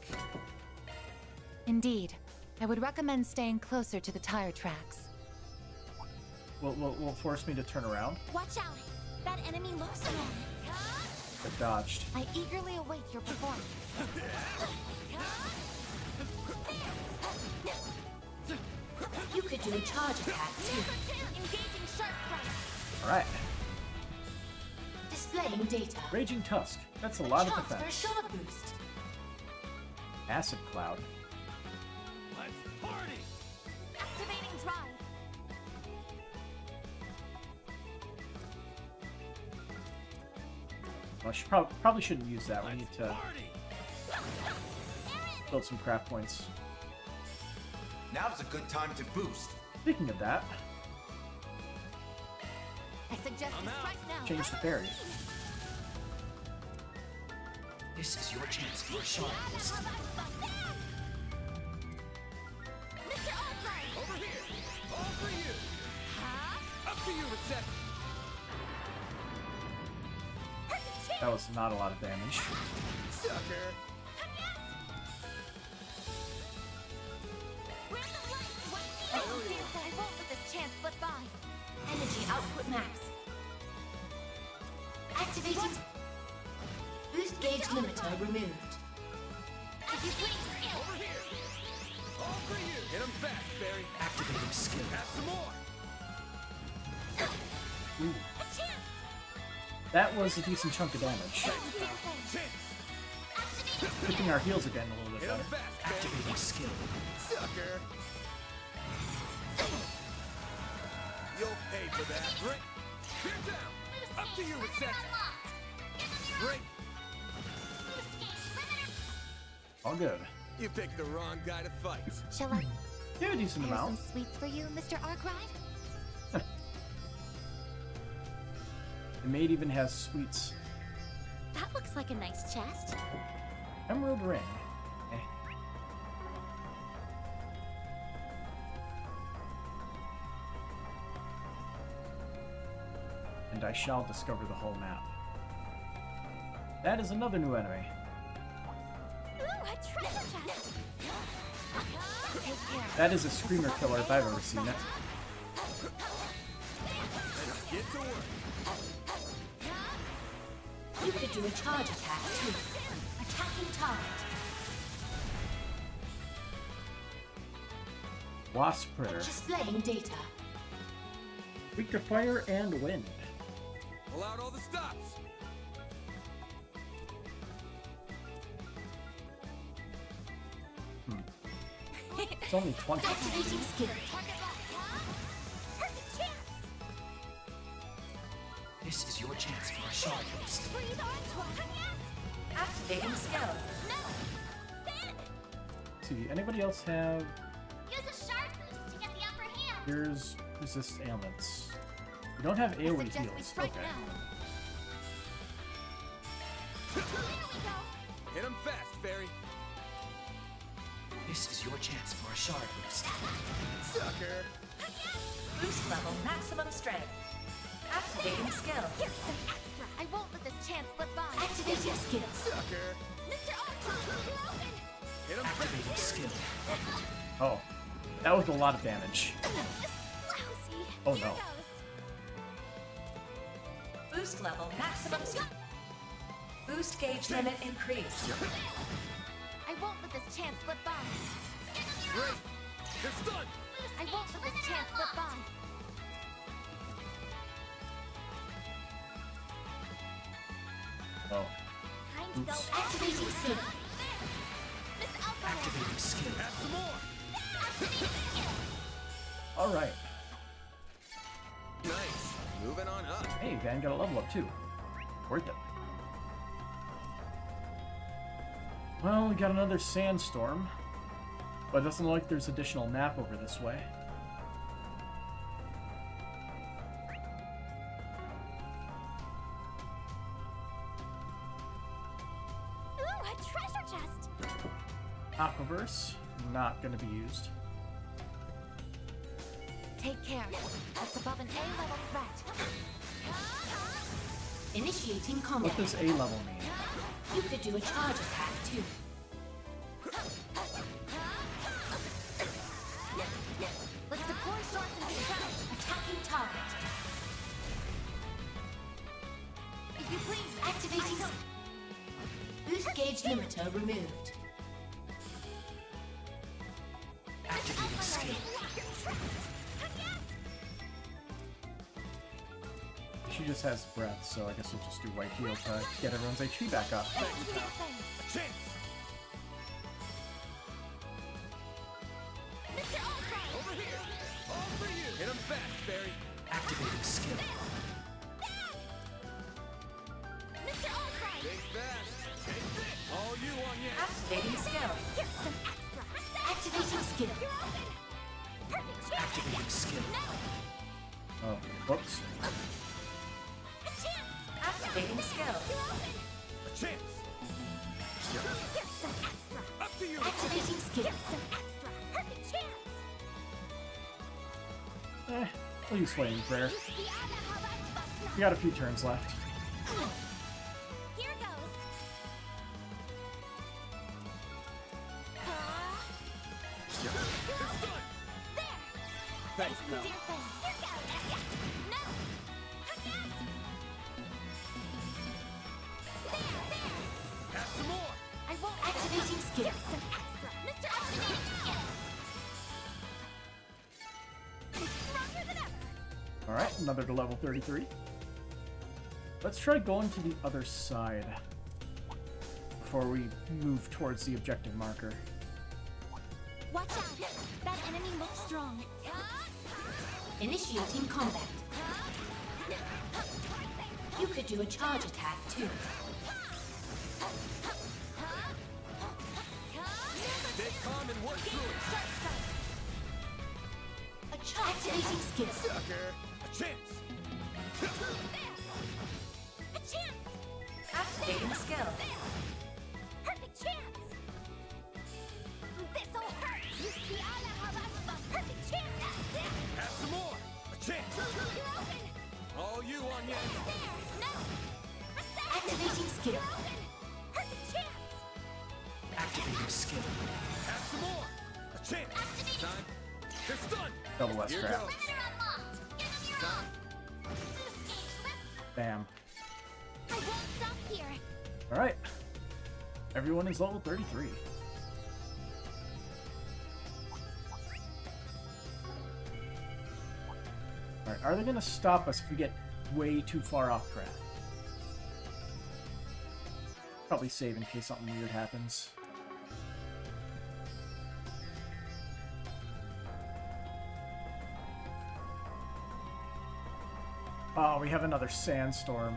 Indeed. I would recommend staying closer to the tire tracks. Will force me to turn around. Watch out! That enemy looks familiar. I dodged. I eagerly await your performance. You could do a charge attack too. Engaging sharp strike. All right. Displaying data. Raging Tusk. That's a lot of Chance for a defense. shard boost. Acid Cloud. Let's party! Activating drive. Well, I should probably shouldn't use that. We need to Party! build some craft points. Now's a good time to boost. Speaking of that, I suggest I'm we out. strike now. change the fairy. This is your chance for a shard boost. Mr. Albright! Over here! All for you! Huh? Up to you, Reset! That was not a lot of damage. Sucker! I won't let this chance slip by. Energy output max. Activating. Boost gauge limiter removed. If you please, Over here! All for you! Hit him fast, Barry! Activating skill. Have some more! Ooh, a chance! that was a decent chunk of damage. Chance! Keeping our heals again a little bit Hit him better. fast, Barry! Activating skill. Sucker! You'll pay for that. Great! Spear down! Up to you, Reset! Great! All good. You picked the wrong guy to fight. Shall I You have a decent prepare some amount. sweets for you, Mr. Arkwright? The maid even has sweets. That looks like a nice chest. Emerald ring. Eh. And I shall discover the whole map. That is another new enemy. Ooh, a treasure chest! Take care. That is a screamer killer if I've ever seen it. Let's get to work. You could do a charge attack too. Attacking target. Wasp Critter. Displaying data. Weak to fire and wind. Pull out all the stops. It's only 20. Activating skill. Perfect chance! This is your chance for a shard boost. Breathe on to Activating skill. No! Then! See, anybody else have... Use a shard boost to get the upper hand! Here's resist ailments. We don't have I AoE suggest we heals. strike Okay. now. There we go! Hit him fast, Barry. This is your chance for a shard boost. Sucker! Boost level maximum strength. Activating skill. Here's some extra! I won't let this chance slip by! Activating skill. Sucker! Mr. Arkwright, you're open! Hit him Activating fast, skill. Oh, that was a lot of damage. Lousy! Oh, Here no. goes. Boost level maximum strength. Boost gauge limit increased. I won't let this chance slip by! Great! They're stunned! I won't let this chance slip by! Oh. Time to go. Oops. Activating skill. Miss Alpha! Activating skill. Have some more! Alright. Nice. Moving on up. Hey, Van got a level up too. Worth it. Well, we got another sandstorm. But it doesn't look like there's additional map over this way. Ooh, a treasure chest! Aquaverse, not going to be used. Take care. That's above an A-level threat. Initiating What combat. does A level mean? You could do a charge attack too. Let's deploy shorts and distract. Attacking target. If you please, Activating. Boost gauge limiter removed. Activating skill. she just has breath, so I guess we'll just do white heal to get everyone's HP back up. A chance. Mr. Albright! Over here. All for you. Hit him fast, Barry. Activating skill. Mr. Albright! Think fast. Take this. All you on yet. Activating skill. Here's some extra. Activating skill. You're open. Perfect chance. Activating skill. No. Oh, whoops. A chance. Activating skill. You're open. A chance. Here's some extra. Up to you. Activating skill. Here's some extra. Perfect chance. We'll use Flaming Prayer. We got a few turns left. Here goes. It's done. There. Thanks, Dear pal. friend. Here goes. No. Have some more. I won't. Activating skill. Here's some extra. Mr. Activating skill. I'm stronger than ever. Alright, another to level 33. Let's try going to the other side before we move towards the objective marker. Watch out. That enemy looks strong. Initiating combat. You could do a charge attack too. Stay calm and work through it. Activating skill. Sucker. A chance. A chance. Activating skill. Perfect chance. This'll hurt. Perfect chance. Have some more. A chance. You're open. All you on yet. There. No. A second. Activating skill. You're open. Perfect chance. Activating skill. Have some more. A chance. Activating. Time. It's done. Double S Here trap. goes. Limiter unlocked. Give them your all. Boost gauge lift. Bam. I won't stop here. Alright. Everyone is level 33. Alright, are they going to stop us if we get way too far off track? Probably save in case something weird happens. Oh, we have another sandstorm.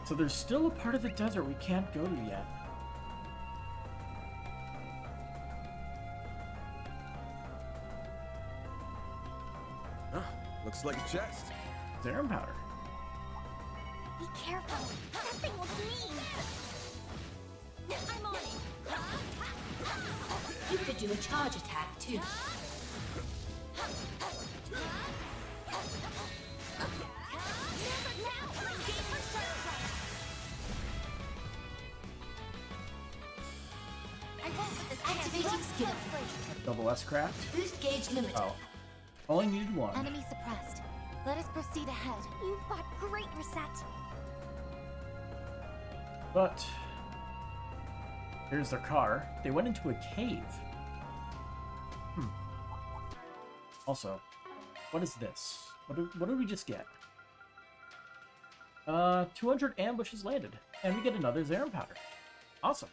So there's still a part of the desert we can't go to yet. Huh, looks like a chest. Serum powder. Be careful. That thing looks mean. I'm on it. You could do a charge attack too. Activating skill. Double S craft. Boost gauge limited. Oh. Only needed one. Enemy suppressed. Let us proceed ahead. You fought great, Reset. But here's their car. They went into a cave. Also, what is this? What did we just get? 200 ambushes landed, and we get another Zerum powder. Awesome.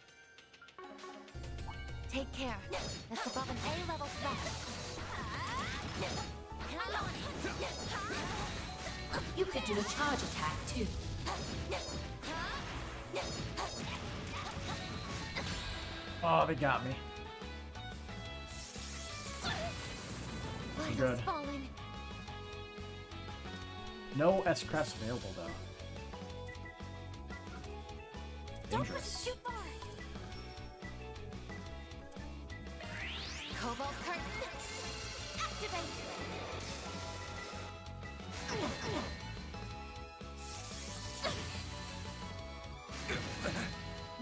Take care. That's above an A-level threat. You could do a charge attack too. Oh, they got me. Vitals Good. falling. No S crafts available though. Don't push it Dangerous. too far. Cobalt curtain. Activate.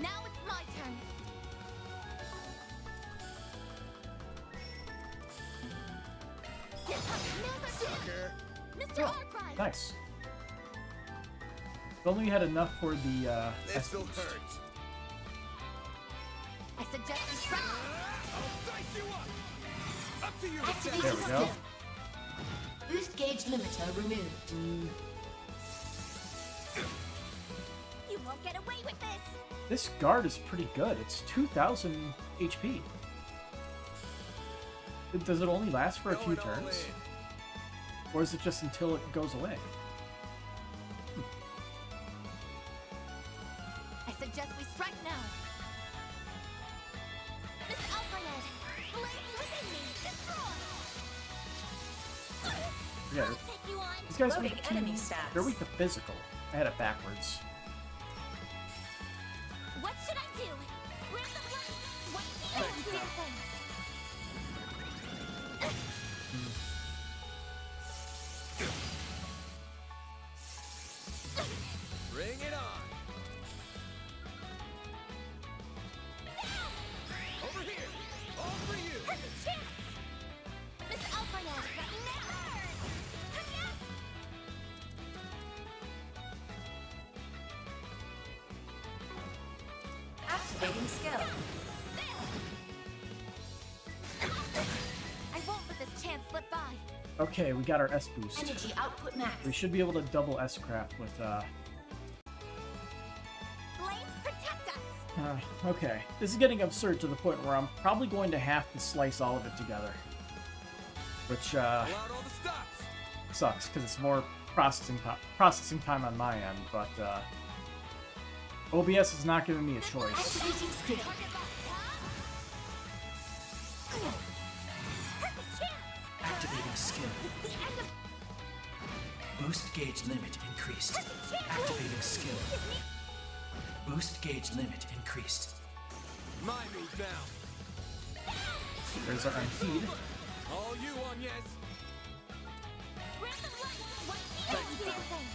Now it's my turn. Sucker. Mr. Arkwright. Nice. If only we had enough for the S This'll boost. hurt. I suggest you strike. I'll dice you up. Up to you, Activating There we go. skill. Boost gauge limiter removed. You won't get away with this! This guard is pretty good. It's 2,000 HP. Does it only last for a few Going all turns? in. Or is it just until it goes away? I suggest we strike now. Miss Alpharned, flames within me, destroy! Yeah, I'll take you on. these guys are Loading weak to... enemy stats. They're weak to physical. I had it backwards. What should I do? Where's the blood? What's the damn thing? Bring it on. Over here. All for you. Perfect chance! Miss Alpharned, never! Yes! Activating skill. I won't let this chance slip by. Okay, we got our S boost. Energy output max. We should be able to double S craft with Flames protect us! okay. This is getting absurd to the point where I'm probably going to have to slice all of it together. Which Allow all the stops. sucks because it's more processing time on my end, but OBS is not giving me a choice. Activating skill. Target locked, huh? Perfect chance! Activating skill. The end of Boost gauge limit increased. perfect chance! Activating skill. Boost gauge limit increased. My move now. There's our Unheed. All you on, yes. Random light! What's the damn thing?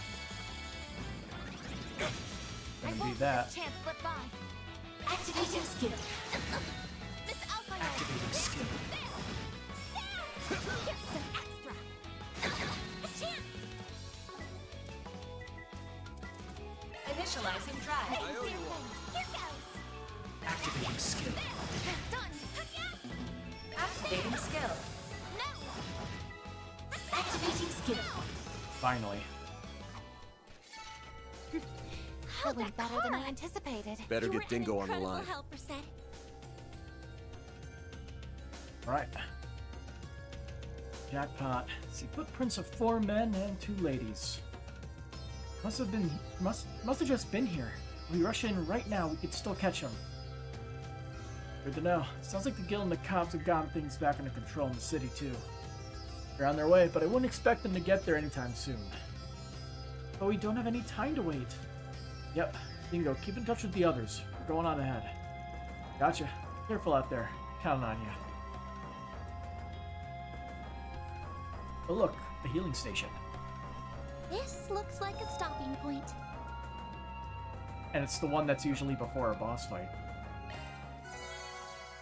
I Gonna won't do let that. this chance slip by. Activating skill. Miss Alpharned! Activating skill. Here's some extra! A chance! Initializing I drive. owe you one. Here goes! Activating skill. That's done! Yes! Activating skill. No! Activating skill. Finally. How'd That went that better than I car? anticipated. Better You get were an Dingo on the incredible line. helper, Sid. Alright. Jackpot. See footprints of 4 men and 2 ladies. Must have just been here. If we rush in right now, we could still catch them. Good to know. Sounds like the guild and the cops have gotten things back under control in the city too. They're on their way, but I wouldn't expect them to get there anytime soon. But we don't have any time to wait. Yep. Dingo, keep in touch with the others. We're going on ahead. Gotcha. Careful out there. Counting on you. Oh look, a healing station. This looks like a stopping point. And it's the one that's usually before a boss fight.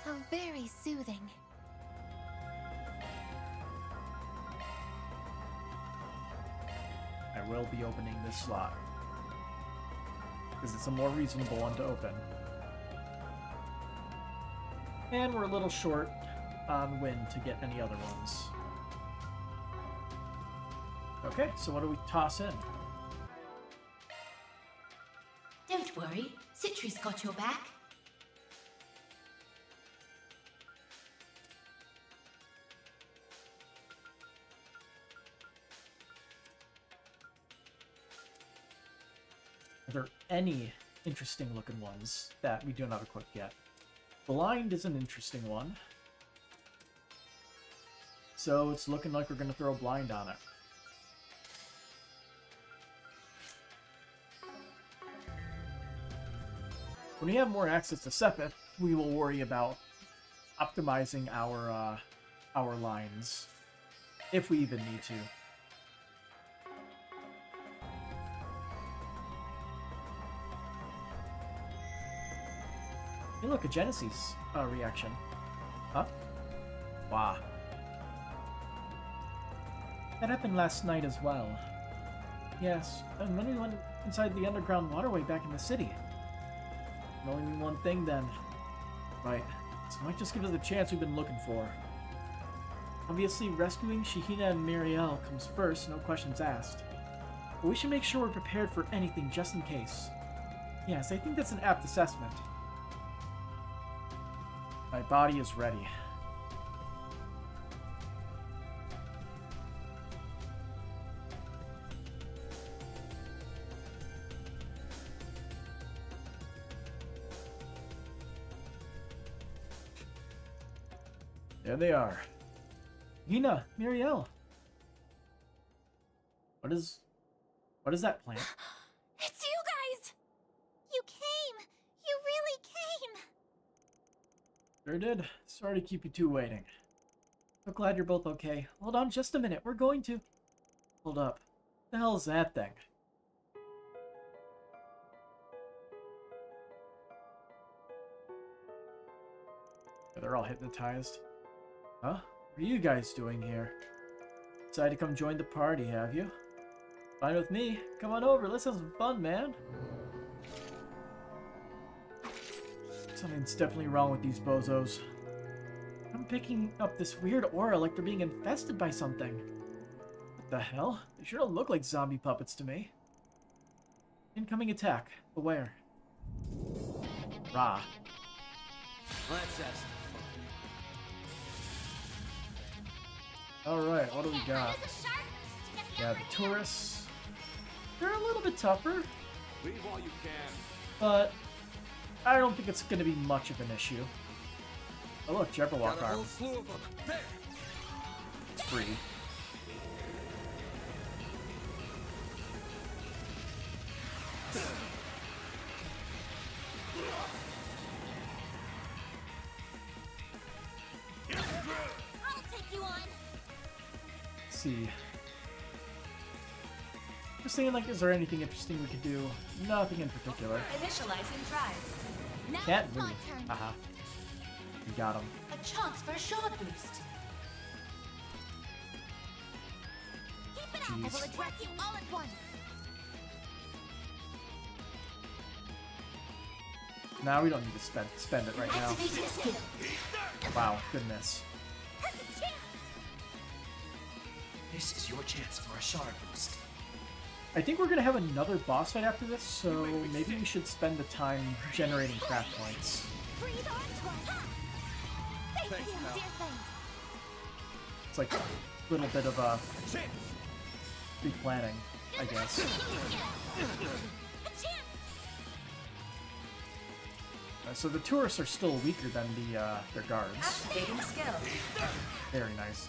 How very soothing. I will be opening this slot. Because it's a more reasonable one to open. And we're a little short on wind to get any other ones. Okay, so what do we toss in? Don't worry. Citri's got your back. Are there any interesting looking ones that we do not equip yet? Blind is an interesting one. So it's looking like we're going to throw blind on it. When we have more access to Sepith, we will worry about optimizing our lines, if we even need to. Hey look, a Genesis reaction. Huh? Wow. That happened last night as well. Yes, and then we went inside the underground waterway back in the city. Can only mean one thing then. Right. This might just give us the chance we've been looking for. Obviously, rescuing Shihina and Miriel comes first, no questions asked. But we should make sure we're prepared for anything just in case. Yes, I think that's an apt assessment. My body is ready. There they are. Hina, Miriel. What is that plant? It's you guys! You came! You really came! Sure did. Sorry to keep you two waiting. So glad you're both okay. Hold on just a minute. We're going to... Hold up. What the hell is that thing? Yeah, they're all hypnotized. Huh? What are you guys doing here? Decided to come join the party, have you? Fine with me. Come on over. Let's have some fun, man. Something's definitely wrong with these bozos. I'm picking up this weird aura like they're being infested by something. What the hell? They sure don't look like zombie puppets to me. Incoming attack. Beware. Rah. Let's ask. Alright, what do we got? Yeah, the tourists. They're a little bit tougher, Leave while you can. but I don't think it's going to be much of an issue. Oh look, Jabberwock Got a arm. whole slew of them. There. It's free. I'll take you on! Let's see. Just thinking, like, is there anything interesting we could do? Nothing in particular. Initializing drive. Now Can't it's my move. turn. Haha. We got him. A chance for a shard boost. Keep it up! I will Jeez. address you all at once! Now we don't need to spend it right now. Activating skill. Wow, goodness. Perfect chance! This is your chance for a shard boost. I think we're gonna have another boss fight after this, so maybe we should spend the time generating craft points. Breathe on twice! Thank Thanks, you, pal. dear thing! It's like a little bit of a Chance. pre-planning, I guess. A chance! So the tourists are still weaker than their guards. Activating skill. Very nice.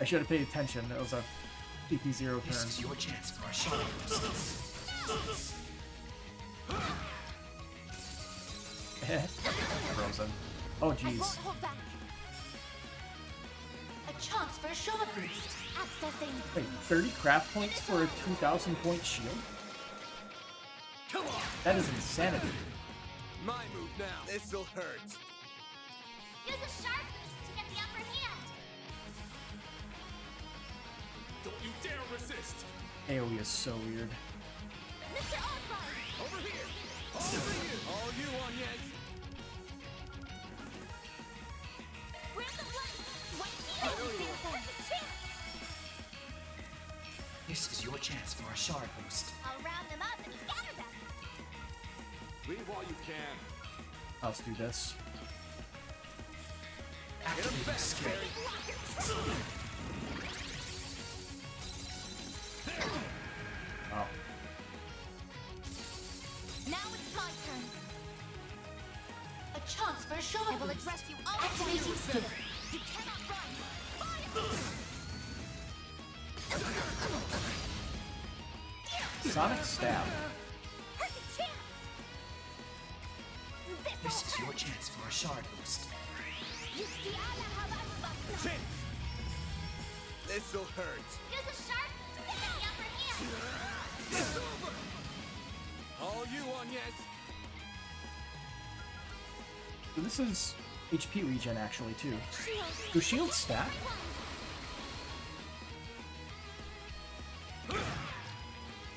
I should have paid attention. It was a PP0 This turn. is your chance for a shard boost. Frozen. Oh I jeez. won't hold back! A chance for a shard boost. Accessing! Wait, 30 craft points for a 2,000 point shield? Come on. That is insanity. My move now. This'll hurt. Use a sharp boost to get the upper hand! Don't you dare resist. AoE is so weird. Mr. Oddball! Over here. Over you. All you on, yes. Grab the light! What you dear thing! Chance! This is your chance for a shard boost. I'll round them up and scatter them! Leave while you can. Let's do this. Get him Activating back, skill. Barry. Oh. Now it's my turn! A chance for a shard I will boost. address you all at Activating once! skill. You cannot run! Fire! Sonic Stab. Perfect chance! This is your chance for a shard boost. Chance. This'll hurt. Use a sharp boost to get the upper hand! It's over. All you on, yes. So this is HP regen actually too. Shield! Do shields stack? I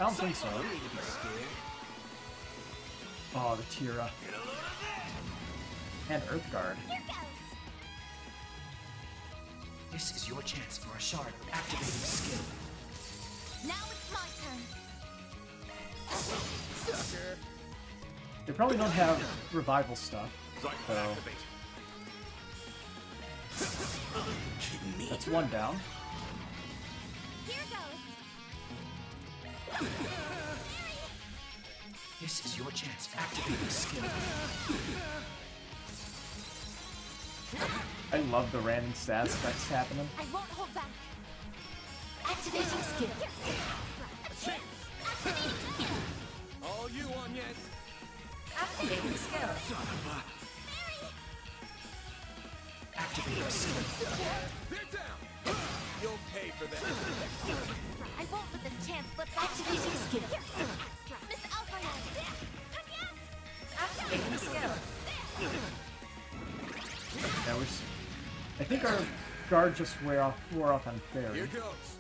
don't think so. You need to be scared. Oh, the Tira. And Earthguard. Here goes! This is your chance for a shard. Activating skill. Now it's my turn. Sucker. They probably don't have revival stuff, so that's one down. Here goes. This is your chance for activating skill. I love the random stats effects happening. I won't hold back. Activating skill. All you on, yes. Activating skill. Activating skill. They're down. You'll pay for that. I won't let this chance slip by. Activating skill. Miss Alpharhead. Activating skill. Yeah, I think our guard just wore off on Fairy, Here goes.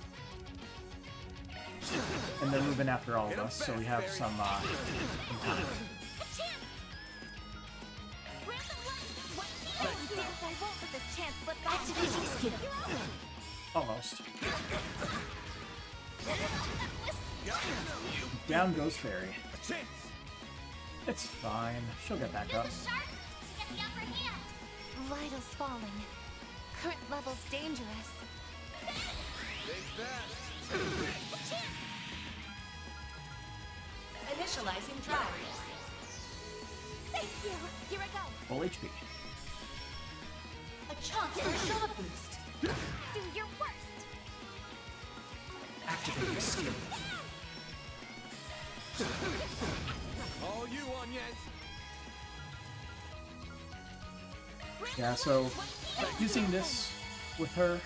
and they're moving after all of us, so we have some time. I won't let this chance slip by. Activating skill. Almost. Down goes Fairy. A chance. It's fine. She'll get back up. Use a sharp boost to get the upper hand. Vitals falling. Current levels dangerous. Think fast. Initializing drive. Thank you. Here I go. Full HP. A chance for a shard boost. Do your worst. Activating skill. All you on, yes. Yeah, so using this with her,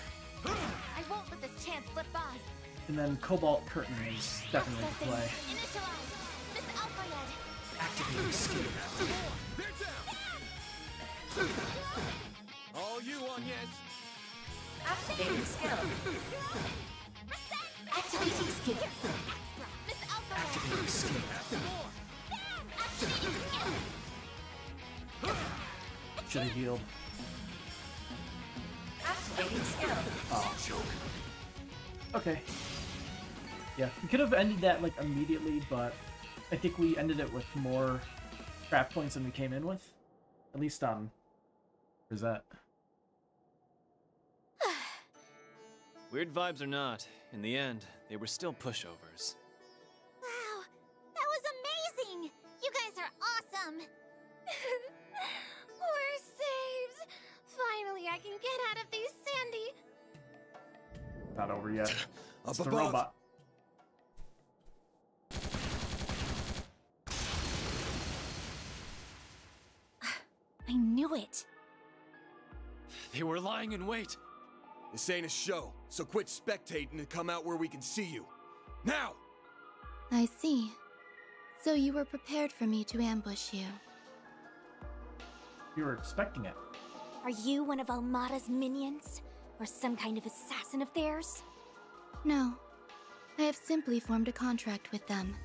I won't let this chance slip by. and then Cobalt Curtain is definitely the play. Initialize. Miss Alpharhead. Activating skill. They're down. All you on, yes. Activating skill. Activating skill. Miss Alpharhead. Activating skill. Should have healed. Activating skill. Okay. Yeah, we could have ended that like immediately, but I think we ended it with more craft points than we came in with. At least on Rosette. Weird vibes or not, in the end, they were still pushovers. Wow, that was amazing! You guys are awesome! We're saved! Finally, I can get out of these sandy... Not over yet. It's Up the above. robot. I knew it! They were lying in wait. This ain't a show, so quit spectating and come out where we can see you. Now! I see. So you were prepared for me to ambush you. You were expecting it. Are you one of Almada's minions? Or some kind of assassin of theirs? No. I have simply formed a contract with them.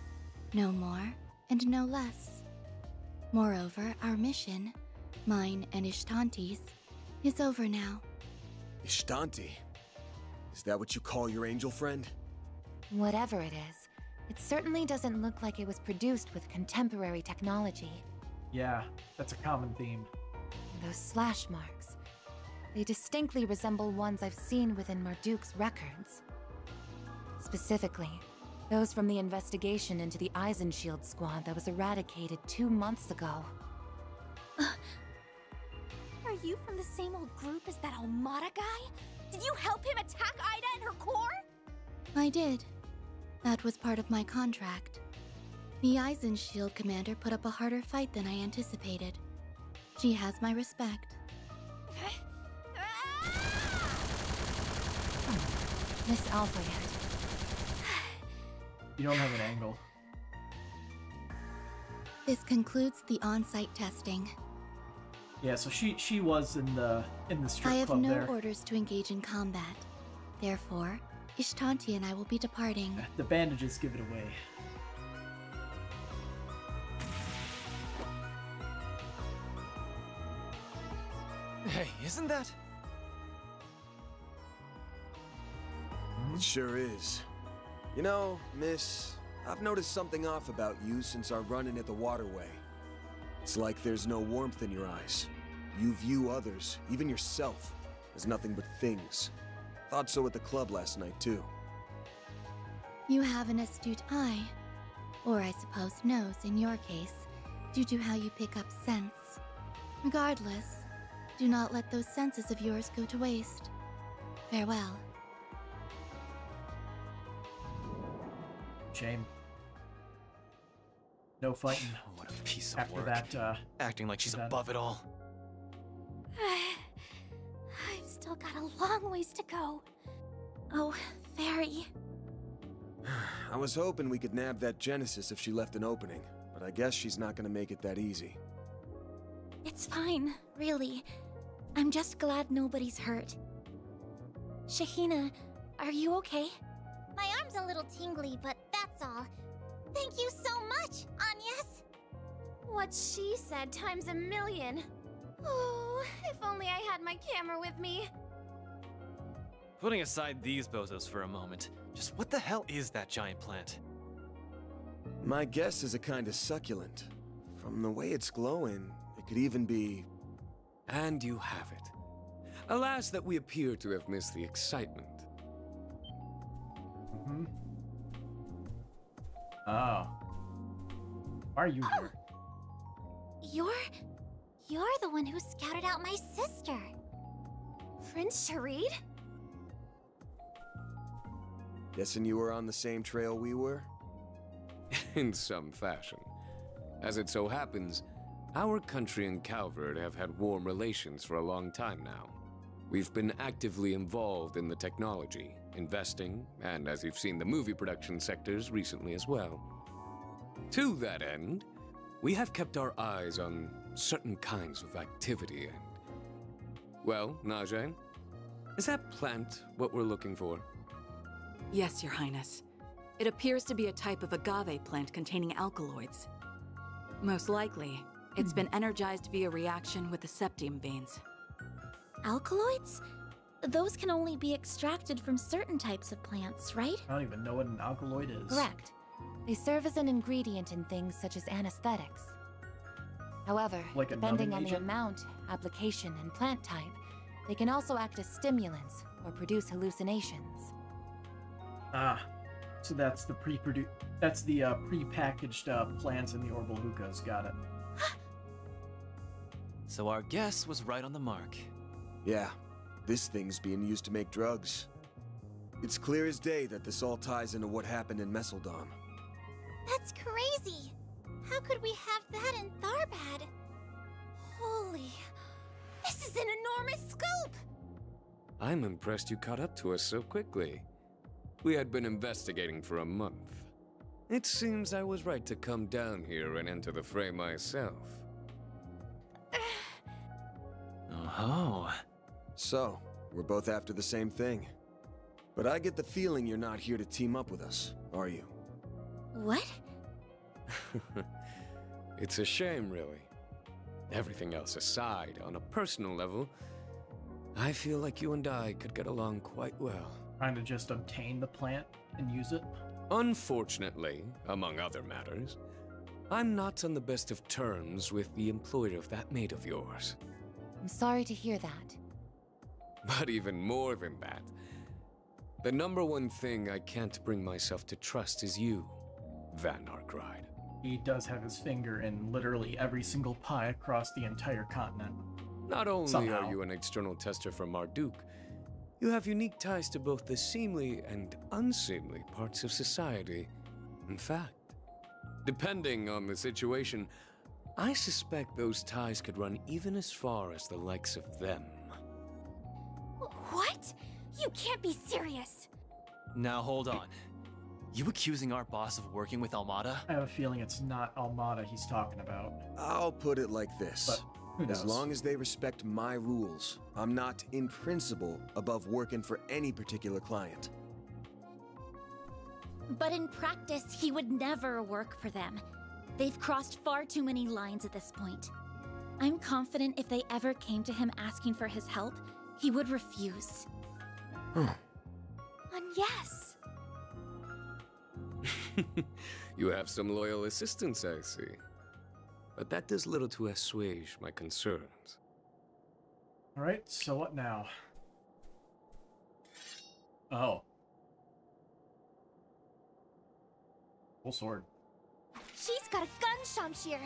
No more, and no less. Moreover, our mission, mine and Ishtanti's, is over now. Ishtanti? Is that what you call your angel friend? Whatever it is, it certainly doesn't look like it was produced with contemporary technology. Yeah, that's a common theme. Those slash marks. They distinctly resemble ones I've seen within Marduk's records. Specifically, those from the investigation into the Eisenshield squad that was eradicated 2 months ago. Are you from the same old group as that Almada guy? Did you help him attack Ida and her core? I did. That was part of my contract. The Eisenshield commander put up a harder fight than I anticipated. She has my respect. Miss Alpharhead. You don't have an angle. This concludes the on-site testing. Yeah, so she was in the strip I have club no there. orders to engage in combat. Therefore, Ishtanti and I will be departing. The bandages give it away. Hey, isn't that... It sure is. You know, miss, I've noticed something off about you since our run-in at the waterway. It's like there's no warmth in your eyes. You view others, even yourself, as nothing but things. Thought so at the club last night, too. You have an astute eye. Or I suppose nose in your case, due to how you pick up scents. Regardless, do not let those senses of yours go to waste. Farewell. Shame. No fighting. What a piece of After work. that, Acting like she's that- above it all. I've still got a long ways to go. Oh, Fairy. I was hoping we could nab that Genesis if she left an opening, but I guess she's not gonna make it that easy. It's fine, really. I'm just glad nobody's hurt. Shahina, are you okay? My arm's a little tingly, but that's all. Thank you so much, Agnes! What she said times a million. Oh, if only I had my camera with me. Putting aside these bozos for a moment, just what the hell is that giant plant? My guess is a kind of succulent. From the way it's glowing, it could even be... And you have it. Alas that we appear to have missed the excitement. Mm-hmm. Oh. Why are you here? You're the one who scouted out my sister. Prince Sharid? Guessing you were on the same trail we were? In some fashion. As it so happens, our country and Calvert have had warm relations for a long time now. We've been actively involved in the technology, investing, and as you've seen, the movie production sectors recently as well. To that end, we have kept our eyes on certain kinds of activity and... Well, Najee, is that plant what we're looking for? Yes, Your Highness. It appears to be a type of agave plant containing alkaloids. Most likely, it's been energized via reaction with the septium veins. Alkaloids? Those can only be extracted from certain types of plants, right? I don't even know what an alkaloid is. Correct. They serve as an ingredient in things such as anesthetics. However, Like a depending numbing on the agent? amount, application, and plant type, they can also act as stimulants or produce hallucinations. Ah, so that's the pre-packaged plants in the Orbital hookahs. Got it. So our guess was right on the mark. Yeah, this thing's being used to make drugs. It's clear as day that this all ties into what happened in Messeldom. That's crazy! How could we have that in Tharbad? Holy... This is an enormous scoop! I'm impressed you caught up to us so quickly. We had been investigating for a month. It seems I was right to come down here and enter the fray myself. Oh. So, we're both after the same thing. But I get the feeling you're not here to team up with us, are you? What? It's a shame, really. Everything else aside, on a personal level, I feel like you and I could get along quite well. Trying to just obtain the plant and use it? Unfortunately, among other matters, I'm not on the best of terms with the employer of that mate of yours. I'm sorry to hear that. But even more than that, the number one thing I can't bring myself to trust is you, Van Arkride. He does have his finger in literally every single pie across the entire continent. Not only Somehow. are you an external tester from Marduk, you have unique ties to both the seemly and unseemly parts of society. In fact, depending on the situation, I suspect those ties could run even as far as the likes of them. What? You can't be serious! Now hold on. You accusing our boss of working with Almada? I have a feeling it's not Almada he's talking about. I'll put it like this. But who knows? As long as they respect my rules, I'm not, in principle, above working for any particular client. But in practice, he would never work for them. They've crossed far too many lines at this point. I'm confident if they ever came to him asking for his help, he would refuse. Huh. Yes. You have some loyal assistants, I see. But that does little to assuage my concerns. Alright, so what now? Oh. Full sword. She's got a gun, Shamshir.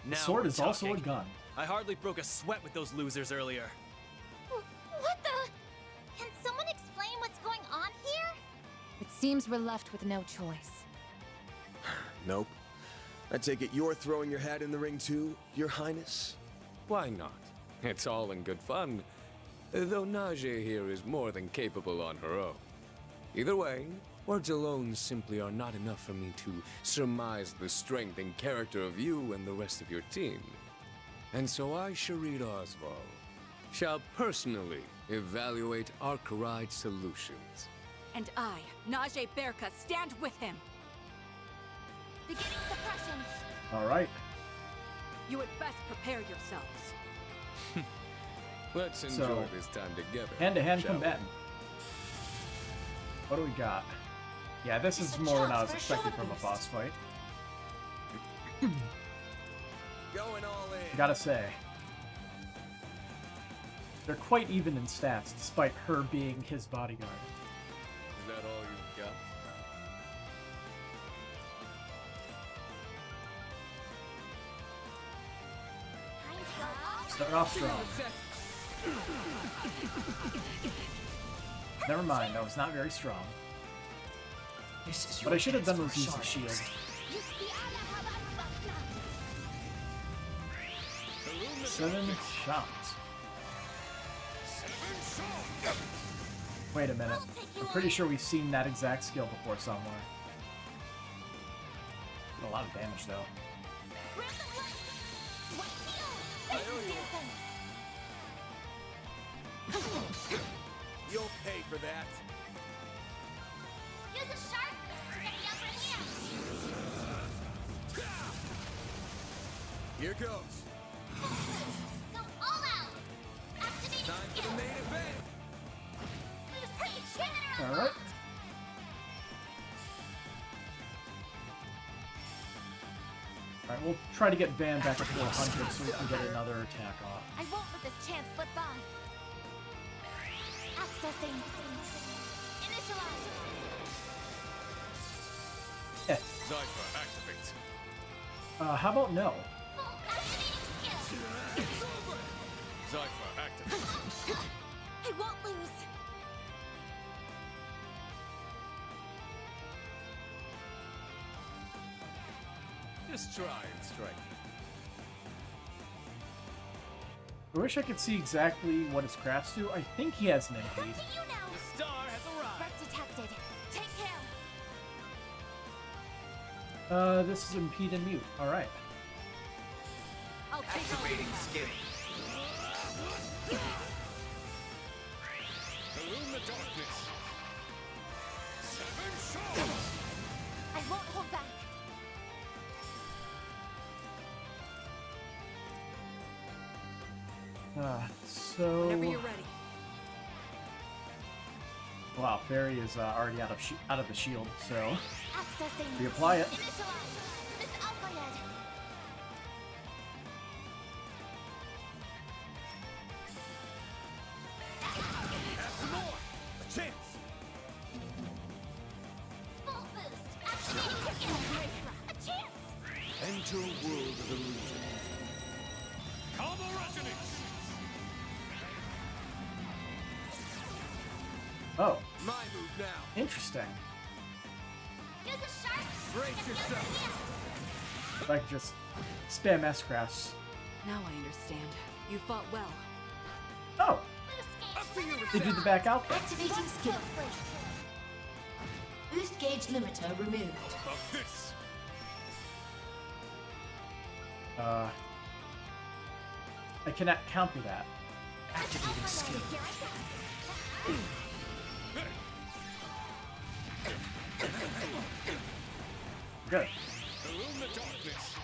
The sword is also a gun. I hardly broke a sweat with those losers earlier. What the? Can someone explain what's going on here? It seems we're left with no choice. Nope. I take it you're throwing your hat in the ring too, Your Highness? Why not? It's all in good fun. Though Najee here is more than capable on her own. Either way, words alone simply are not enough for me to surmise the strength and character of you and the rest of your team. And so I, Sharid Oswald, shall personally evaluate Archeride solutions. And I, Najee Berka, stand with him. Beginning suppression. Alright. You had best prepare yourselves. Let's enjoy this time together. Hand-to-hand shall we? combatant. What do we got? Yeah, this is more than I was expecting from a boss fight. Going all in. Gotta say. They're quite even in stats, despite her being his bodyguard. Is that all you've got? Start off strong. Never mind, that was not very strong. What I should have done was use the shield. 7 shots. Wait a minute. I'm pretty sure we've seen that exact skill before somewhere. Did a lot of damage though. You'll pay for that. Use a sharp to get the upper hand. Here goes. Go all out. Activating Time for skill. the main event. Alright. Alright, we'll try to get Van back at 400 so we can get another attack off. I won't let this chance slip by. Accessing. Initialize. Yeah. Zypher, activate. How about no? Activating skill. Zypher, activate. I won't lose. Just try and strike. I wish I could see exactly what his crafts do. I think he has an impede. To you now. The star has arrived. Threat detected. Take care. This is impede and mute. Alright. I'll take Activating skill. Illume the darkness. 7 shots. I won't hold back. So... Whenever you're ready. Wow, Fairy is already out of the shield, so Accessing. reapply it. Initialize. This alpha head. Have some more. A chance. Full boost. Activating skill. A chance. Enter world of illusion. Combo resonance. Oh, My move now. interesting. Use a sharp. Brace yourself. If I could just spam S-crafts. Now I understand. You fought well. Oh, Boost gauge. they do the back out there. Activating skill. Boost gauge limiter removed. Of this. I cannot counter that. Activating skill. Good. Illume the darkness.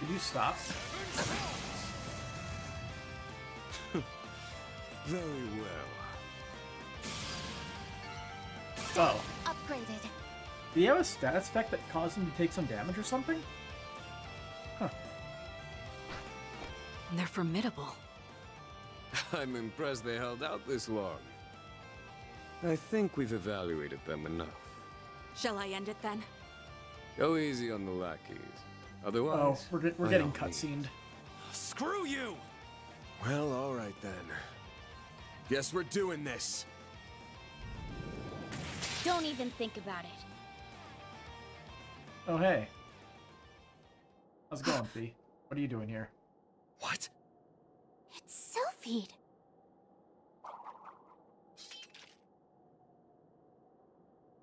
Did you stop? Very well. status upgraded. Do you have a status effect that caused him to take some damage or something? Huh. They're formidable. I'm impressed they held out this long. I think we've evaluated them enough. Shall I end it then? Go easy on the lackeys. Otherwise, oh, we're getting cutscened. Screw you! Well, all right then. Guess we're doing this. Don't even think about it. Oh, hey. How's it going, Fee? What are you doing here? What? It's Sylphid.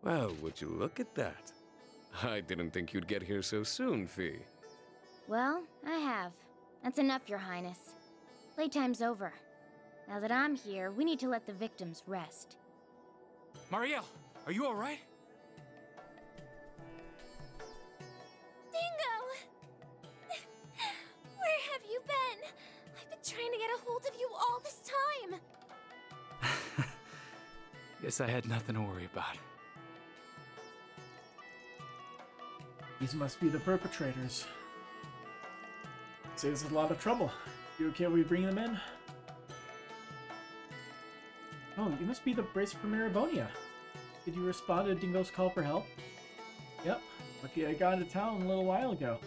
Well, would you look at that? I didn't think you'd get here so soon, Fee. Well, I have. That's enough, Your Highness. Playtime's over. Now that I'm here, we need to let the victims rest. Marielle, are you alright? Dingo! Where have you been? I've been trying to get a hold of you all this time. Guess I had nothing to worry about. These must be the perpetrators. Saves us a lot of trouble. You okay if we bring them in? Oh, you must be the bracer from Erebonia. Did you respond to Dingo's call for help? Yep. Lucky I got into town a little while ago.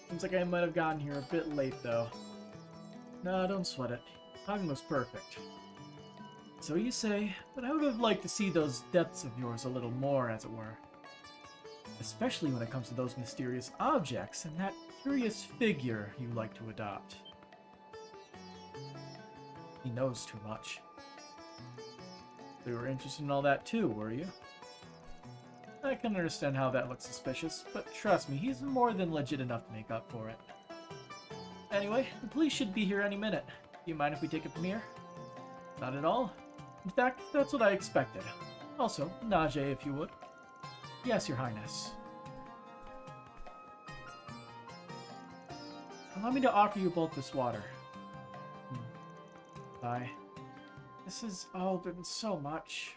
Seems like I might have gotten here a bit late, though. Nah, don't sweat it. Timing was perfect. So you say, but I would have liked to see those depths of yours a little more, as it were. Especially when it comes to those mysterious objects and that curious figure you like to adopt. He knows too much. You were interested in all that too, were you? I can understand how that looks suspicious, but trust me, he's more than legit enough to make up for it. Anyway, the police should be here any minute. Do you mind if we take it from here? Not at all. In fact, that's what I expected. Also, Najee, if you would. Yes, Your Highness. Allow me to offer you both this water. Bye. This has all been so much.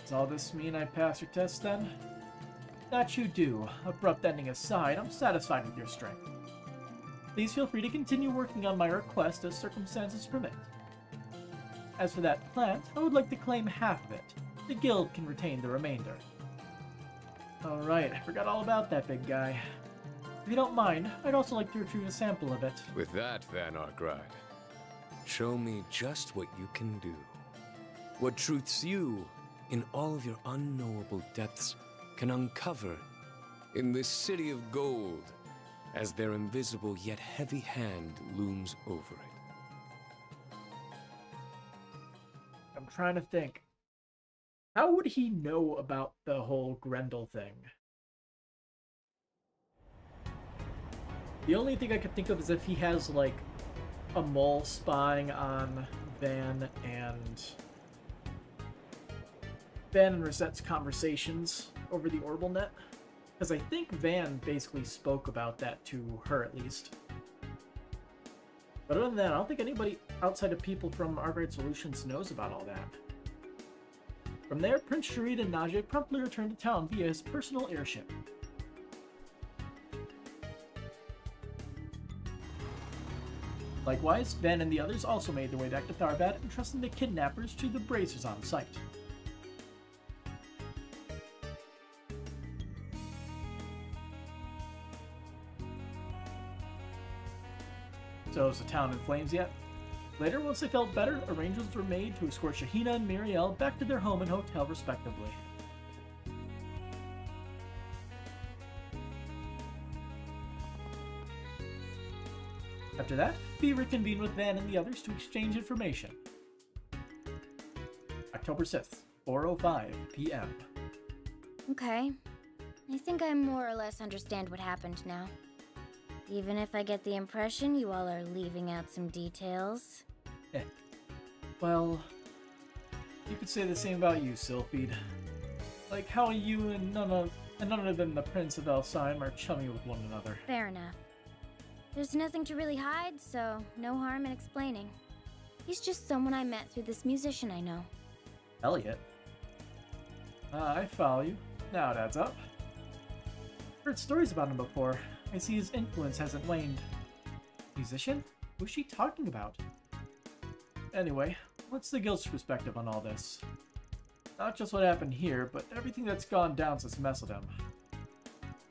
Does all this mean I pass your test, then? That you do. Abrupt ending aside, I'm satisfied with your strength. Please feel free to continue working on my request as circumstances permit. As for that plant, I would like to claim half of it. The guild can retain the remainder. Alright, I forgot all about that big guy. If you don't mind, I'd also like to retrieve a sample of it. With that, Van Arkride, show me just what you can do. What truths you, in all of your unknowable depths, can uncover in this city of gold as their invisible yet heavy hand looms over it. I'm trying to think. How would he know about the whole Grendel thing? The only thing I could think of is if he has, like, a mole spying on Van and Rosette's conversations over the Orbital Net. Because I think Van basically spoke about that to her, at least. But other than that, I don't think anybody outside of people from Arkwright Solutions knows about all that. From there, Prince Sharid and Najee promptly returned to town via his personal airship. Likewise, Van and the others also made their way back to Tharbad, entrusting the kidnappers to the bracers on site. So is the town in flames yet? Later, once they felt better, arrangements were made to escort Shahina and Miriel back to their home and hotel respectively. After that, Fee reconvened with Van and the others to exchange information. October 6th, 4:05 p.m. Okay. I think I more or less understand what happened now. Even if I get the impression you all are leaving out some details. Well, you could say the same about you, Sylphid. Like how you and none other than the Prince of Elsyme are chummy with one another. Fair enough. There's nothing to really hide, so no harm in explaining. He's just someone I met through this musician I know. Elliot? I follow you. Now it adds up. Heard stories about him before. I see his influence hasn't waned. Musician? Who's she talking about? Anyway, what's the Guild's perspective on all this? Not just what happened here, but everything that's gone down since Messeldom.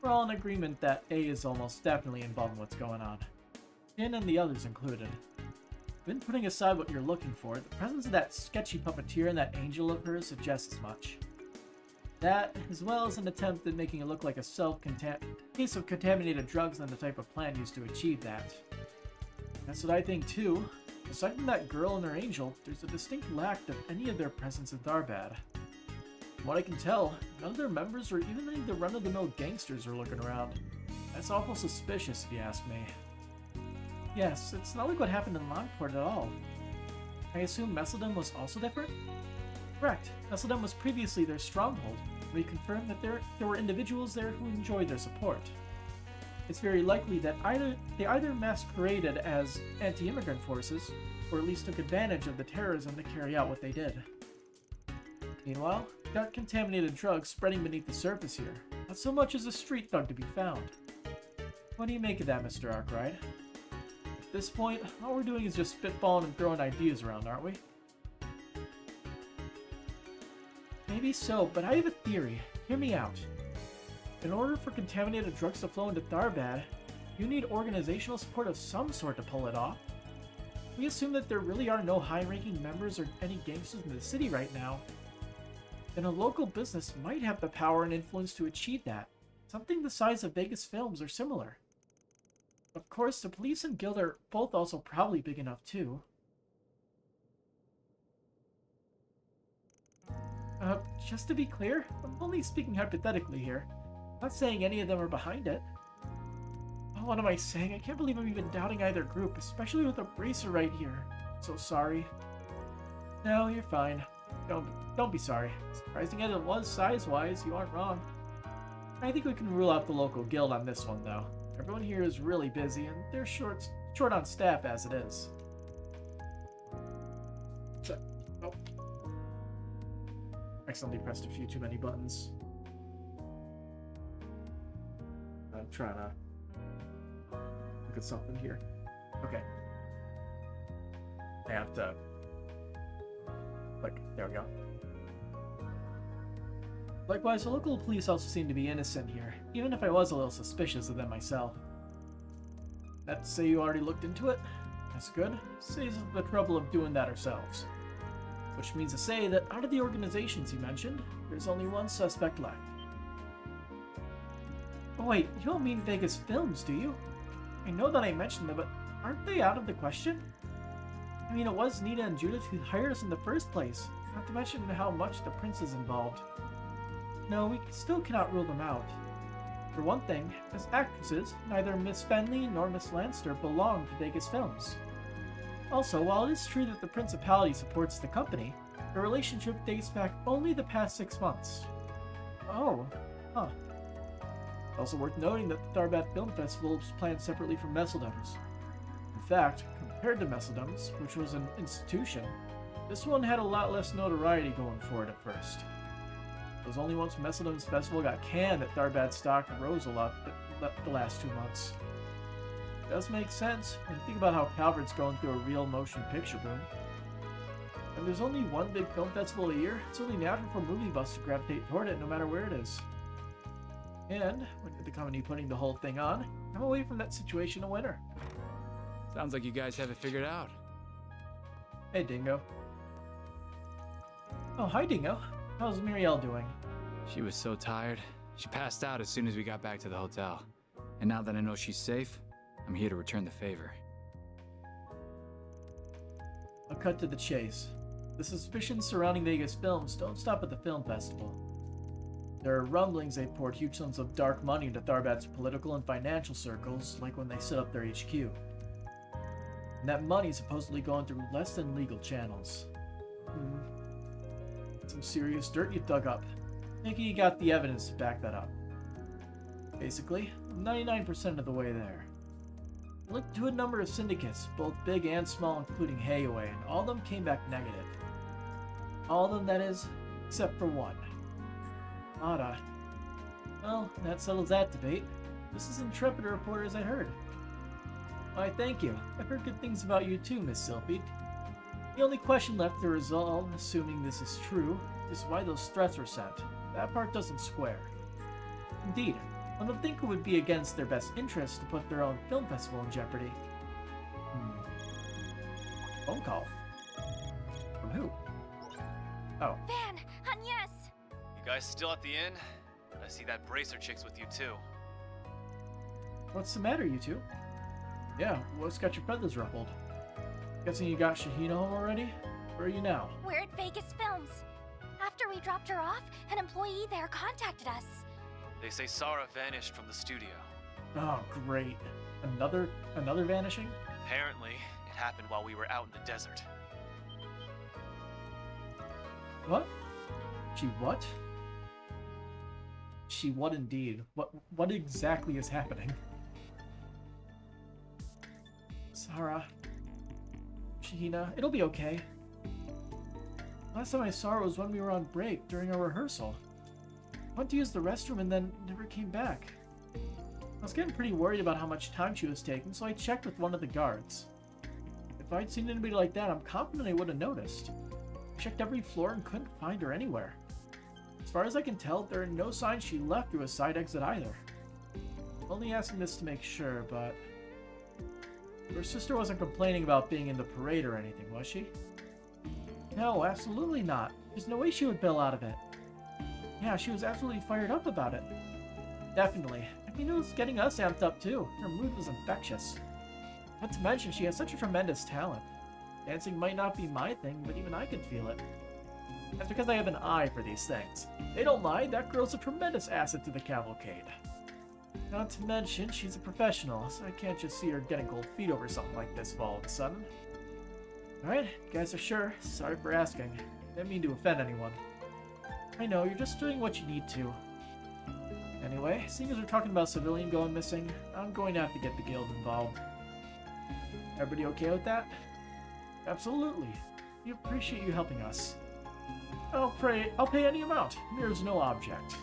We're all in agreement that A is almost definitely involved in what's going on. Jin and the others included. Even putting aside what you're looking for, the presence of that sketchy puppeteer and that angel of hers suggests as much. That, as well as an attempt at making it look like a case of contaminated drugs and the type of plan used to achieve that. That's what I think too. Aside from that girl and her angel, there's a distinct lack of any of their presence in Tharbad. From what I can tell, none of their members or even any of the run-of-the-mill gangsters are looking around. That's awful suspicious if you ask me. Yes, it's not like what happened in Lockport at all. I assume Messeldom was also different? Correct. Messeldom was previously their stronghold. We confirmed that there were individuals there who enjoyed their support. It's very likely that they either masqueraded as anti-immigrant forces, or at least took advantage of the terrorism to carry out what they did. Meanwhile, we've got contaminated drugs spreading beneath the surface here. Not so much as a street thug to be found. What do you make of that, Mr. Arkwright? At this point, all we're doing is just spitballing and throwing ideas around, aren't we? Maybe so, but I have a theory. Hear me out. In order for contaminated drugs to flow into Tharbad, you need organizational support of some sort to pull it off. We assume that there really are no high-ranking members or any gangsters in the city right now. Then a local business might have the power and influence to achieve that. Something the size of Vegas Films or similar. Of course, the police and guild are both also probably big enough too. Just to be clear, I'm only speaking hypothetically here. I'm not saying any of them are behind it. Oh, what am I saying? I can't believe I'm even doubting either group, especially with a bracer right here. I'm so sorry. No, you're fine. Don't be sorry. Surprising as it was size-wise, you aren't wrong. I think we can rule out the local guild on this one, though. Everyone here is really busy, and they're short on staff as it is. So, oh. Accidentally pressed a few too many buttons. I'm trying to look at something here. Okay. I have to... Click. There we go. Likewise, the local police also seem to be innocent here, even if I was a little suspicious of them myself. That's to say you already looked into it? That's good. Saves us the trouble of doing that ourselves. Which means to say that out of the organizations you mentioned, there's only one suspect left. Oh wait, you don't mean Vegas Films, do you? I know that I mentioned them, but aren't they out of the question? I mean, it was Nina and Judith who hired us in the first place, not to mention how much the prince is involved. No, we still cannot rule them out. For one thing, as actresses, neither Miss Fenley nor Miss Lanster belong to Vegas Films. Also, while it is true that the Principality supports the company, the relationship dates back only the past 6 months. Oh, huh. Also worth noting that the Tharbad Film Festival is planned separately from Messeldom's. In fact, compared to Messeldom's, which was an institution, this one had a lot less notoriety going for it at first. It was only once Messeldom's festival got canned that Tharbad stock rose a lot the last 2 months. It does make sense when you think about how Calvert's going through a real motion picture boom. When there's only one big film festival a year, it's only natural for movie buffs to gravitate toward it no matter where it is. And, with the company putting the whole thing on, I'm away from that situation a winner. Sounds like you guys have it figured out. Hey, Dingo. Oh, hi, Dingo. How's Muriel doing? She was so tired. She passed out as soon as we got back to the hotel. And now that I know she's safe, I'm here to return the favor. I'll cut to the chase. The suspicions surrounding Vegas Films don't stop at the film festival. There are rumblings they've poured huge sums of dark money into Tharbad's political and financial circles, like when they set up their HQ. And that money's supposedly going through less than legal channels. Some serious dirt you dug up. Thinking you got the evidence to back that up. Basically, I'm 99% of the way there. I looked into a number of syndicates, both big and small, including Hayaway, and all of them came back negative. All of them, that is, except for one. Ada. Well, that settles that debate. Just as intrepid a reporter as I heard. Why, thank you. I've heard good things about you too, Miss Sylphie. The only question left to resolve, assuming this is true, is why those threats were sent. That part doesn't square. Indeed, one would think it would be against their best interest to put their own film festival in jeopardy. Phone call. From who? Oh. Van, Agnes! You guys still at the inn? I see that bracer chick's with you too. What's the matter, you two? Yeah, what's got your feathers ruffled? Guessing you got Shahina home already? Where are you now? We're at Vegas Films. After we dropped her off, an employee there contacted us. They say Sarah vanished from the studio. Oh, great. Another vanishing? Apparently, it happened while we were out in the desert. What? She what? She what indeed? What exactly is happening? Sarah. Shahina, it'll be okay. Last time I saw her was when we were on break during our rehearsal. I went to use the restroom and then never came back. I was getting pretty worried about how much time she was taking, so I checked with one of the guards. If I'd seen anybody like that, I'm confident I would have noticed. I checked every floor and couldn't find her anywhere. As far as I can tell, there are no signs she left through a side exit either. I'm only asking this to make sure, but... Her sister wasn't complaining about being in the parade or anything, was she? No, absolutely not. There's no way she would bail out of it. Yeah, she was absolutely fired up about it. Definitely. I mean, it was getting us amped up too. Her mood was infectious. Not to mention, she has such a tremendous talent. Dancing might not be my thing, but even I could feel it. That's because I have an eye for these things. They don't lie, that girl's a tremendous asset to the cavalcade. Not to mention, she's a professional, so I can't just see her getting cold feet over something like this all of a sudden. Alright, you guys are sure. Sorry for asking. Didn't mean to offend anyone. I know, you're just doing what you need to. Anyway, seeing as we're talking about civilian going missing, I'm going to have to get the guild involved. Everybody okay with that? Absolutely. We appreciate you helping us. I'll pay any amount. There's no object.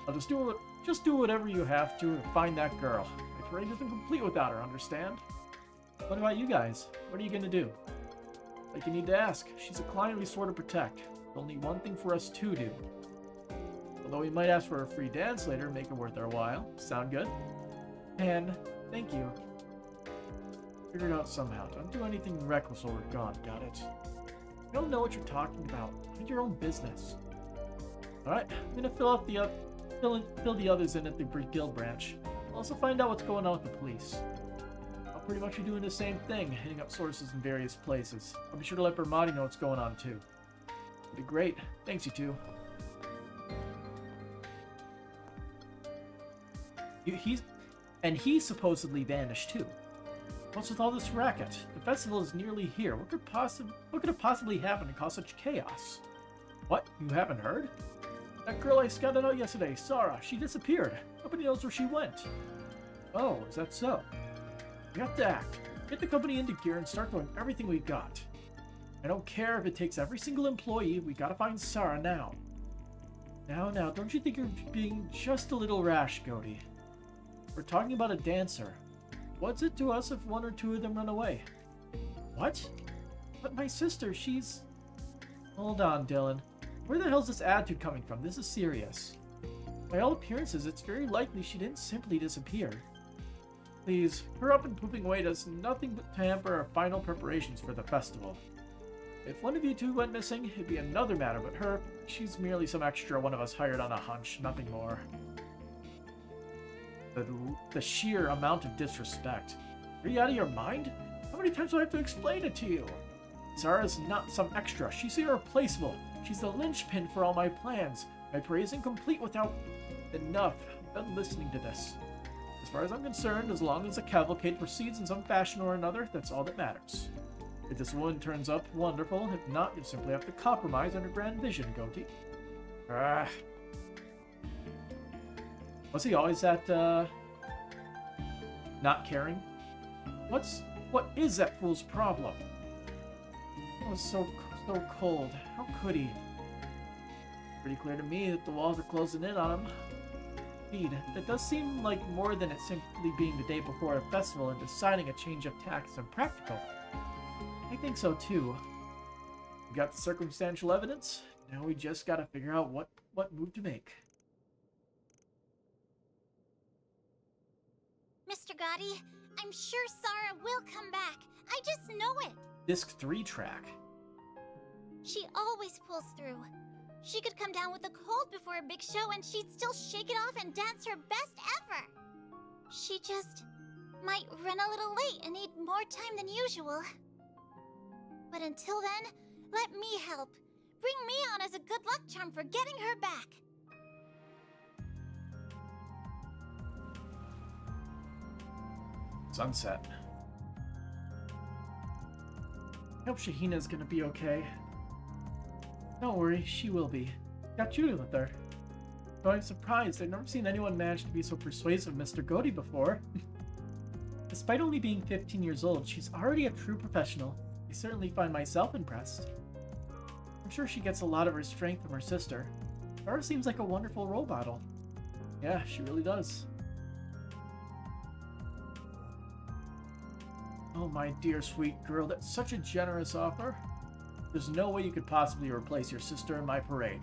I'll just do whatever you have to find that girl. My parade isn't complete without her, understand? What about you guys? What are you gonna do? Like you need to ask. She's a client we sort of protect. There's only one thing for us to do. Although we might ask for a free dance later, make it worth our while. Sound good? And thank you. Figure it out somehow. Don't do anything reckless while we're gone, got it? You don't know what you're talking about. Mind your own business. Alright, I'm gonna fill the others in at the guild branch. I'll also find out what's going on with the police. I'll pretty much be doing the same thing, hitting up sources in various places. I'll be sure to let Bermati know what's going on too. It'll be great. Thanks, you two. He supposedly vanished too. What's with all this racket? The festival is nearly here. What could have possibly happened to cause such chaos? What? You haven't heard? That girl I scouted out yesterday, Sarah, she disappeared. Nobody knows where she went. Oh, is that so? We have to act. Get the company into gear and start doing everything we got. I don't care if it takes every single employee, we gotta find Sarah now. Now, don't you think you're being just a little rash, Goaty? We're talking about a dancer. What's it to us if one or two of them run away? What? But my sister, she's... Hold on, Dylan. Where the hell's this attitude coming from? This is serious. By all appearances, it's very likely she didn't simply disappear. Please, her up and pooping away does nothing but hamper our final preparations for the festival. If one of you two went missing, it'd be another matter, but her, she's merely some extra one of us hired on a hunch, nothing more. The sheer amount of disrespect. Are you out of your mind? How many times do I have to explain it to you? Zara's not some extra. She's irreplaceable. She's the linchpin for all my plans. My parade isn't complete without... Enough. I'm done listening to this. As far as I'm concerned, as long as the cavalcade proceeds in some fashion or another, that's all that matters. If this woman turns up, wonderful. If not, you'll simply have to compromise on her grand vision, Goatee. Ah. Was he always that, not caring? What is that fool's problem? It was so cold. How could he? Pretty clear to me that the walls are closing in on him. Indeed, that does seem like more than it simply being the day before a festival and deciding a change of tack is impractical. I think so too. We got the circumstantial evidence, now we just gotta figure out what move to make. Mr. Gotti, I'm sure Sarah will come back. I just know it. Disc 3 track. She always pulls through. She could come down with a cold before a big show and she'd still shake it off and dance her best ever. She just might run a little late and need more time than usual. But until then, let me help. Bring me on as a good luck charm for getting her back. Sunset. I hope Shahina's gonna be okay. Don't worry, she will be. Got Judy with her. Though I'm surprised, I've never seen anyone manage to be so persuasive Mr. Gotti before. Despite only being 15 years old, she's already a true professional. I certainly find myself impressed. I'm sure she gets a lot of her strength from her sister. Sarah seems like a wonderful role model. Yeah, she really does. Oh my dear sweet girl, that's such a generous offer. There's no way you could possibly replace your sister in my parade.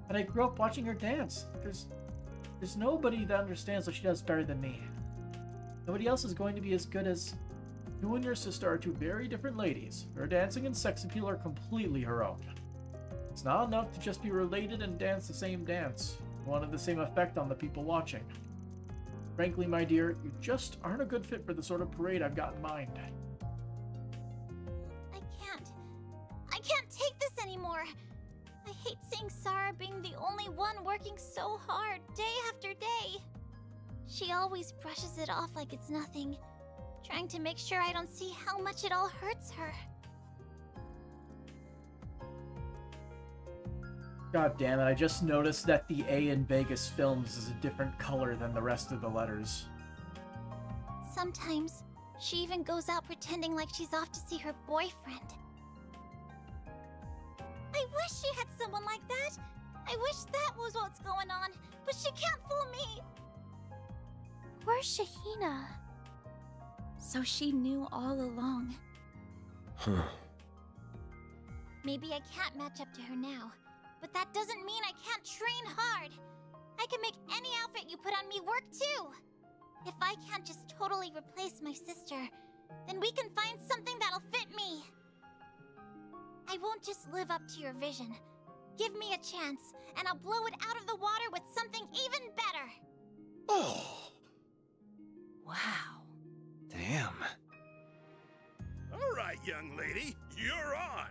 And I grew up watching her dance. There's nobody that understands what she does better than me. Nobody else is going to be as good as... You and your sister are two very different ladies. Her dancing and sex appeal are completely her own. It's not enough to just be related and dance the same dance. You wanted the same effect on the people watching. Frankly, my dear, you just aren't a good fit for the sort of parade I've got in mind. I can't take this anymore. I hate seeing Sarah being the only one working so hard, day after day. She always brushes it off like it's nothing, trying to make sure I don't see how much it all hurts her. God damn it, I just noticed that the A in Vegas Films is a different color than the rest of the letters. Sometimes, she even goes out pretending like she's off to see her boyfriend. I wish she had someone like that! I wish that was what's going on, but she can't fool me! Where's Shahina? So she knew all along. Huh. Maybe I can't match up to her now, but that doesn't mean I can't train hard. I can make any outfit you put on me work too. If I can't just totally replace my sister, then we can find something that'll fit me. I won't just live up to your vision. Give me a chance, and I'll blow it out of the water with something even better. Oh! Wow. Damn. All right, young lady, you're on.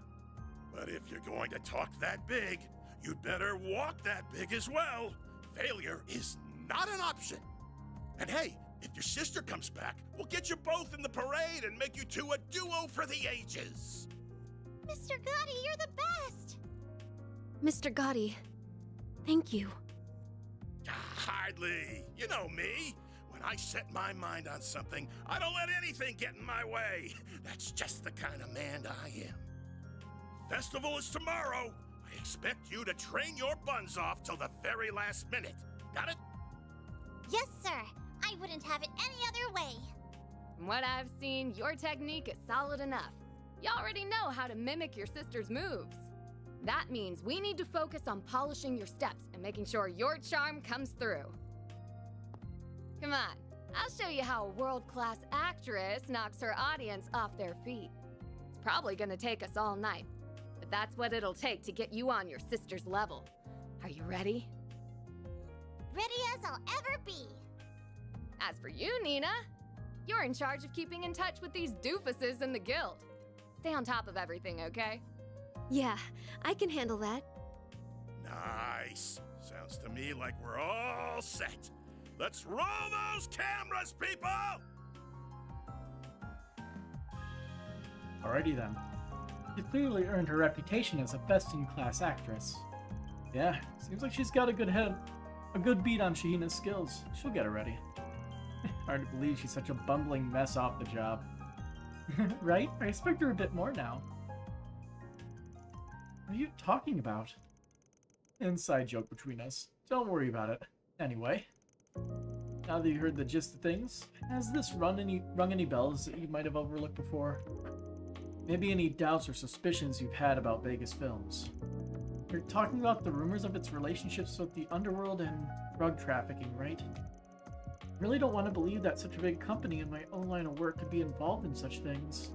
But if you're going to talk that big, you'd better walk that big as well. Failure is not an option. And hey, if your sister comes back, we'll get you both in the parade and make you two a duo for the ages. Mr. Gotti, you're the best! Mr. Gotti, thank you. Hardly. You know me. When I set my mind on something, I don't let anything get in my way. That's just the kind of man I am. Festival is tomorrow. I expect you to train your buns off till the very last minute. Got it? Yes, sir. I wouldn't have it any other way. From what I've seen, your technique is solid enough. You already know how to mimic your sister's moves. That means we need to focus on polishing your steps and making sure your charm comes through. Come on, I'll show you how a world-class actress knocks her audience off their feet. It's probably gonna take us all night, but that's what it'll take to get you on your sister's level. Are you ready? Ready as I'll ever be. As for you, Nina, you're in charge of keeping in touch with these doofuses in the guild. Stay on top of everything, okay? Yeah, I can handle that. Nice. Sounds to me like we're all set. Let's roll those cameras, people! Alrighty then. She clearly earned her reputation as a best-in-class actress. Yeah, seems like she's got a good beat on Shahina's skills. She'll get her ready. Hard to believe she's such a bumbling mess off the job. Right? I expect her a bit more now. What are you talking about? Inside joke between us. Don't worry about it. Anyway, now that you heard the gist of things, has this rung any bells that you might have overlooked before? Maybe any doubts or suspicions you've had about Vegas Films? You're talking about the rumors of its relationships with the underworld and drug trafficking, right? I really don't want to believe that such a big company in my own line of work could be involved in such things.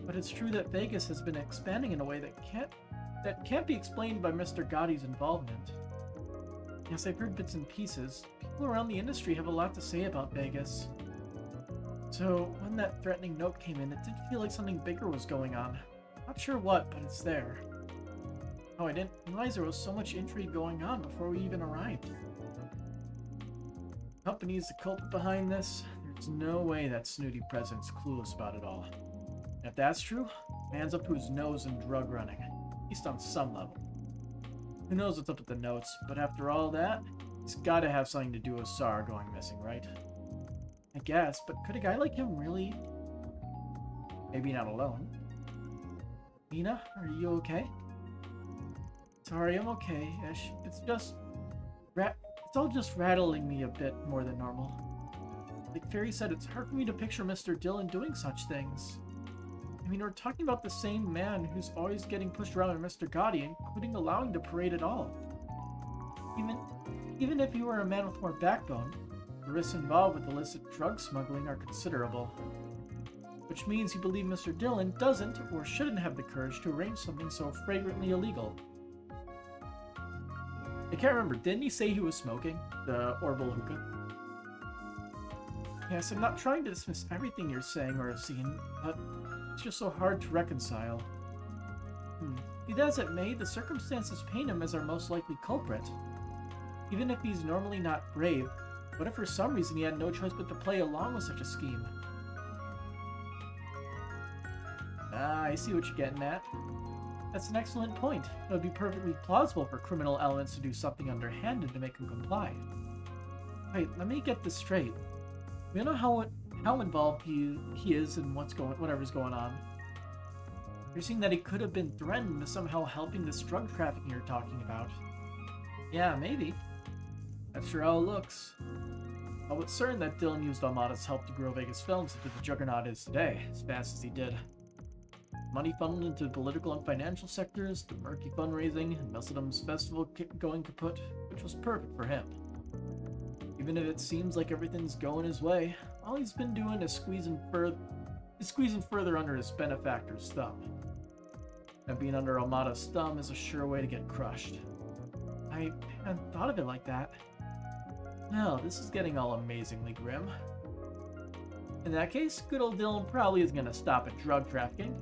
But it's true that Vegas has been expanding in a way that can't be explained by Mr. Gotti's involvement. Yes, I've heard bits and pieces. People around the industry have a lot to say about Vegas. So, when that threatening note came in, it did feel like something bigger was going on. Not sure what, but it's there. Oh, I didn't realize there was so much intrigue going on before we even arrived. The company is the culprit behind this. There's no way that snooty president's clueless about it all. And if that's true, man's up to his nose in drug running, at least on some level. Who knows what's up with the notes, but after all that, it's gotta have something to do with Sarah going missing, right? I guess, but could a guy like him really... Maybe not alone. Mina, are you okay? Sorry, I'm okay-ish. It's just... It's all just rattling me a bit more than normal. Like Fairy said, it's hard for me to picture Mr. Dillon doing such things. I mean, we're talking about the same man who's always getting pushed around in Mr. Gotti, including allowing the parade at all. Even if he were a man with more backbone, the risks involved with illicit drug smuggling are considerable. Which means you believe Mr. Dillon doesn't or shouldn't have the courage to arrange something so flagrantly illegal. I can't remember, didn't he say he was smoking? The Orbital hookah? Yes, I'm not trying to dismiss everything you're saying or have seen, but it's just so hard to reconcile. Be that as it may, the circumstances paint him as our most likely culprit. Even if he's normally not brave, what if for some reason he had no choice but to play along with such a scheme? Ah, I see what you're getting at. That's an excellent point. It would be perfectly plausible for criminal elements to do something underhanded to make him comply. Wait, let me get this straight. We don't know how involved he is in whatever's going on. You're saying that he could have been threatened with somehow helping this drug trafficking you're talking about. Yeah, maybe. That's sure how it looks. Well, it's certain that Dillon used Almada's help to grow Vegas Films into the juggernaut it is today, as fast as he did. Money funneled into the political and financial sectors, the murky fundraising, and Muslim's festival going kaput, which was perfect for him. Even if it seems like everything's going his way, all he's been doing is squeezing further under his benefactor's thumb. And being under Almada's thumb is a sure way to get crushed. I hadn't thought of it like that. No, this is getting all amazingly grim. In that case, good old Dillon probably isn't gonna stop at drug trafficking.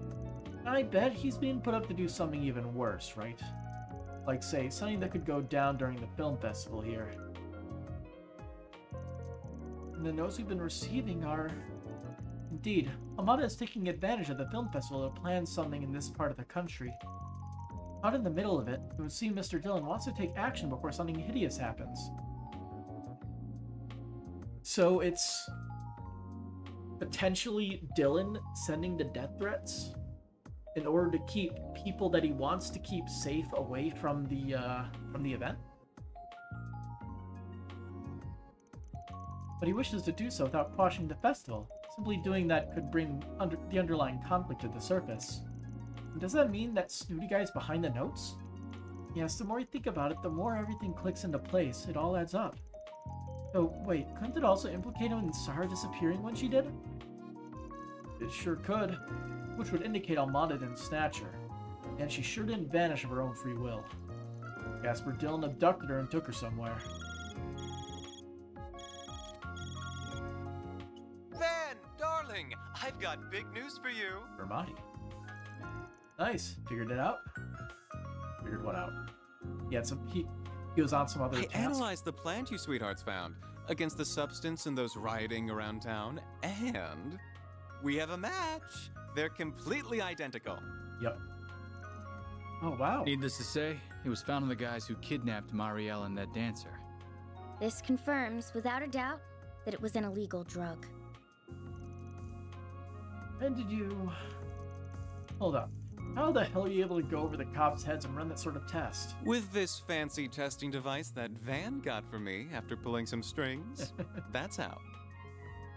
I bet he's being put up to do something even worse, right? Like, say, something that could go down during the film festival here. And the notes we've been receiving are... Indeed, Almada is taking advantage of the film festival to plan something in this part of the country. Out in the middle of it, it would seem Mr. Dillon wants to take action before something hideous happens. So it's... potentially Dillon sending the death threats in order to keep people that he wants to keep safe away from the event? But he wishes to do so without quashing the festival. Simply doing that could bring the underlying conflict to the surface. And does that mean that snooty guy's behind the notes? Yes, the more you think about it, the more everything clicks into place. It all adds up. Oh, wait, couldn't it also implicate him in Sarah disappearing when she did? It sure could, which would indicate Almada didn't snatch her. And she sure didn't vanish of her own free will. Jasper Dillon abducted her and took her somewhere. Van, darling, I've got big news for you. Hermione. Nice. Figured it out? Figured what out? He was on some other task. I analyzed the plant you sweethearts found against the substance in those rioting around town, and we have a match. They're completely identical. Yep. Oh, wow. Needless to say, it was found on the guys who kidnapped Marielle and that dancer. This confirms, without a doubt, that it was an illegal drug. And did you... Hold up. How the hell are you able to go over the cops' heads and run that sort of test? With this fancy testing device that Van got for me after pulling some strings, that's how.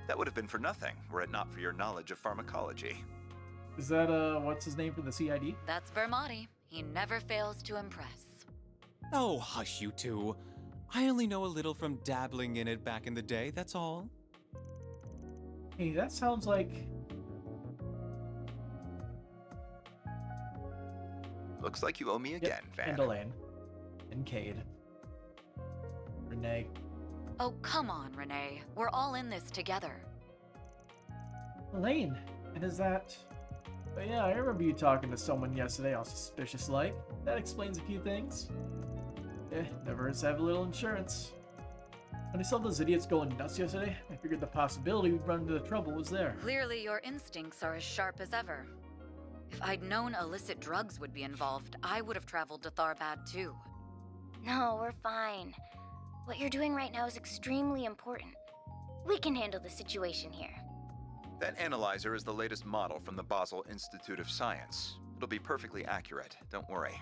That would have been for nothing, were it not for your knowledge of pharmacology. Is that, what's his name from the CID? That's Vermati. He never fails to impress. Oh, hush, you two. I only know a little from dabbling in it back in the day, that's all. Hey, that sounds like... Looks like you owe me again, Van. And Elaine. And Cade. Renee. Oh, come on, Renee. We're all in this together. Elaine, and is that... But yeah, I remember you talking to someone yesterday all suspicious-like. That explains a few things. Never hurts to have a little insurance. When I saw those idiots going nuts yesterday, I figured the possibility we'd run into the trouble was there. Clearly your instincts are as sharp as ever. If I'd known illicit drugs would be involved, I would have traveled to Tharbad too. No, we're fine. What you're doing right now is extremely important. We can handle the situation here. That analyzer is the latest model from the Basel Institute of Science. It'll be perfectly accurate, don't worry.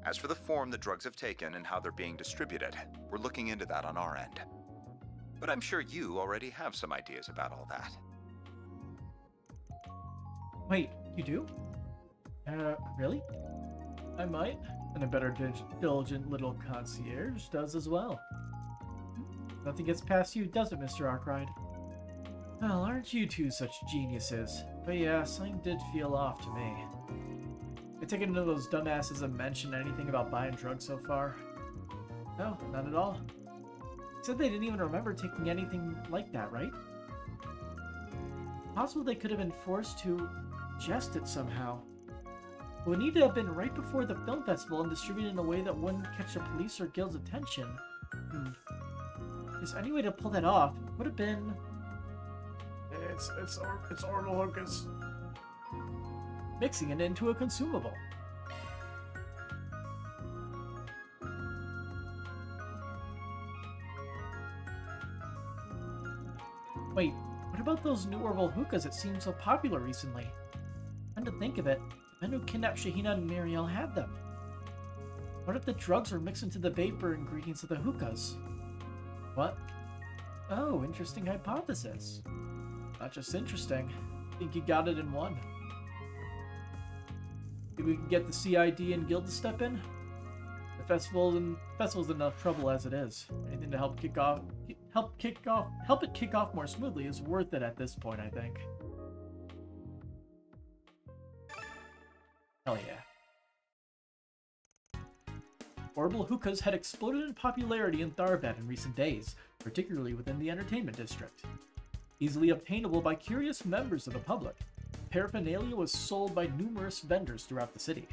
As for the form the drugs have taken and how they're being distributed, we're looking into that on our end. But I'm sure you already have some ideas about all that. Wait, you do? Really? I might, and a better diligent little concierge does as well. Nothing gets past you, does it, Mr. Arkwright? Well, aren't you two such geniuses? But yeah, something did feel off to me. I take it none of those dumbasses have mentioned anything about buying drugs so far? No, none at all. Said they didn't even remember taking anything like that, right? Possible they could have been forced to ingest it somehow. It would need to have been right before the film festival and distributed in a way that wouldn't catch the police or guild's attention. Is any way to pull that off? Would have been... It's Orbital Hocus. Mixing it into a consumable. Wait, what about those new Orbital hookahs that seemed so popular recently? Come to think of it, the men who kidnapped Shahina and Muriel had them. What if the drugs were mixed into the vapor ingredients of the hookahs? What? Oh, interesting hypothesis. Not just interesting. I think you got it in one. Maybe we can get the CID and Guild to step in? The festival's enough trouble as it is. Anything to help it kick off more smoothly is worth it at this point, I think. Hell yeah. Orbital hookahs had exploded in popularity in Tharbad in recent days, particularly within the entertainment district. Easily obtainable by curious members of the public, paraphernalia was sold by numerous vendors throughout the city.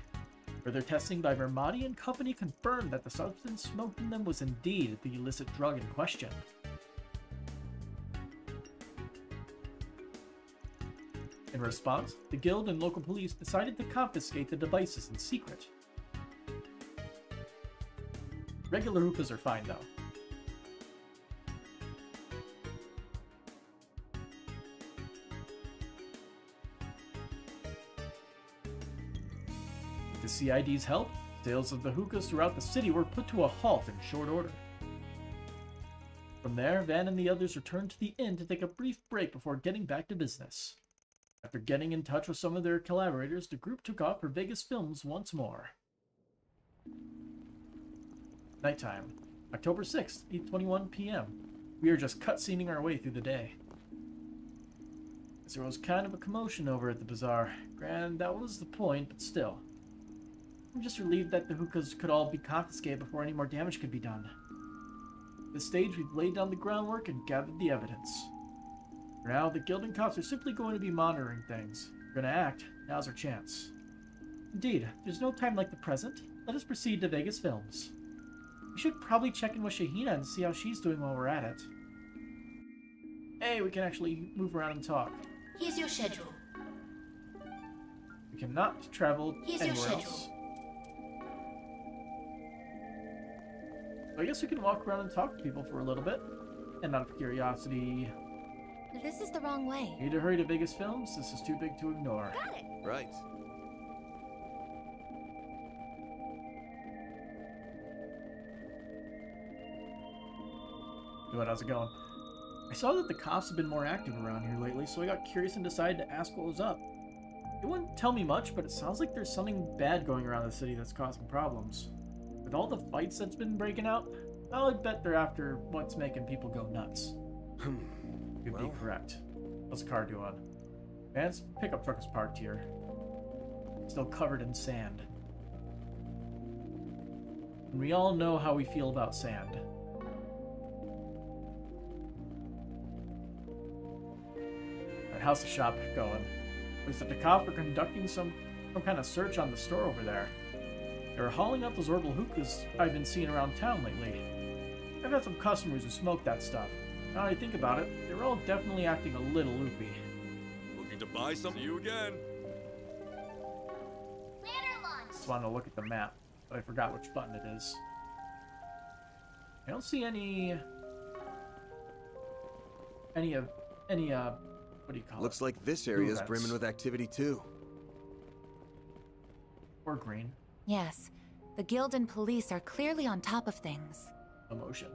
Further testing by Vermati and Company confirmed that the substance smoked in them was indeed the illicit drug in question. In response, the Guild and local police decided to confiscate the devices in secret. Regular hookahs are fine, though. With the CID's help, sales of the hookahs throughout the city were put to a halt in short order. From there, Van and the others returned to the inn to take a brief break before getting back to business. After getting in touch with some of their collaborators, the group took off for Vegas Films once more. Nighttime, October 6th, 8:21 p.m. We are just cutscening our way through the day. As there was kind of a commotion over at the bazaar. Granted, that was the point, but still. I'm just relieved that the hookahs could all be confiscated before any more damage could be done. At this stage, we've laid down the groundwork and gathered the evidence. For now, the Guild and cops are simply going to be monitoring things. If we're going to act, now's our chance. Indeed, there's no time like the present. Let us proceed to Vegas Films. We should probably check in with Shahina and see how she's doing while we're at it. Hey, we can actually move around and talk. Here's your schedule. We cannot travel anywhere else. So I guess we can walk around and talk to people for a little bit. And out of curiosity... This is the wrong way. Need to hurry to Vegas Films? This is too big to ignore. Got it. Right. Good, how's it going? I saw that the cops have been more active around here lately, so I got curious and decided to ask what was up. It wouldn't tell me much, but it sounds like there's something bad going around the city that's causing problems. With all the fights that's been breaking out, I'll bet they're after what's making people go nuts. You'd be correct. What's the car doing? Man's pickup truck is parked here. Still covered in sand. And we all know how we feel about sand. Alright, how's the shop going? Was it the cops were conducting some kind of search on the store over there? They were hauling out those orbital hookahs I've been seeing around town lately. I've had some customers who smoke that stuff. Now that I think about it, they were all definitely acting a little loopy. Looking to buy some? See you again. Just wanted to look at the map, but I forgot which button it is. I don't see any what do you call it? Looks like this area is brimming with activity too. Or green. Yes, the guild and police are clearly on top of things. Emotion.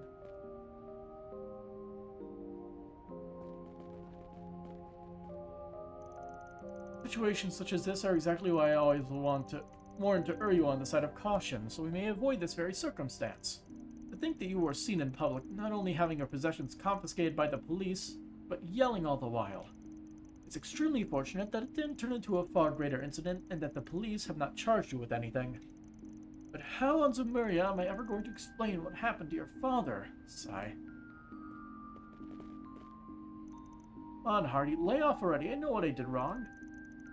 Situations such as this are exactly why I always want to warn to err you on the side of caution, so we may avoid this very circumstance. To think that you were seen in public, not only having your possessions confiscated by the police, but yelling all the while. It's extremely fortunate that it didn't turn into a far greater incident and that the police have not charged you with anything. But how on Zemuria am I ever going to explain what happened to your father? Sigh. Come on, Hardy, lay off already. I know what I did wrong.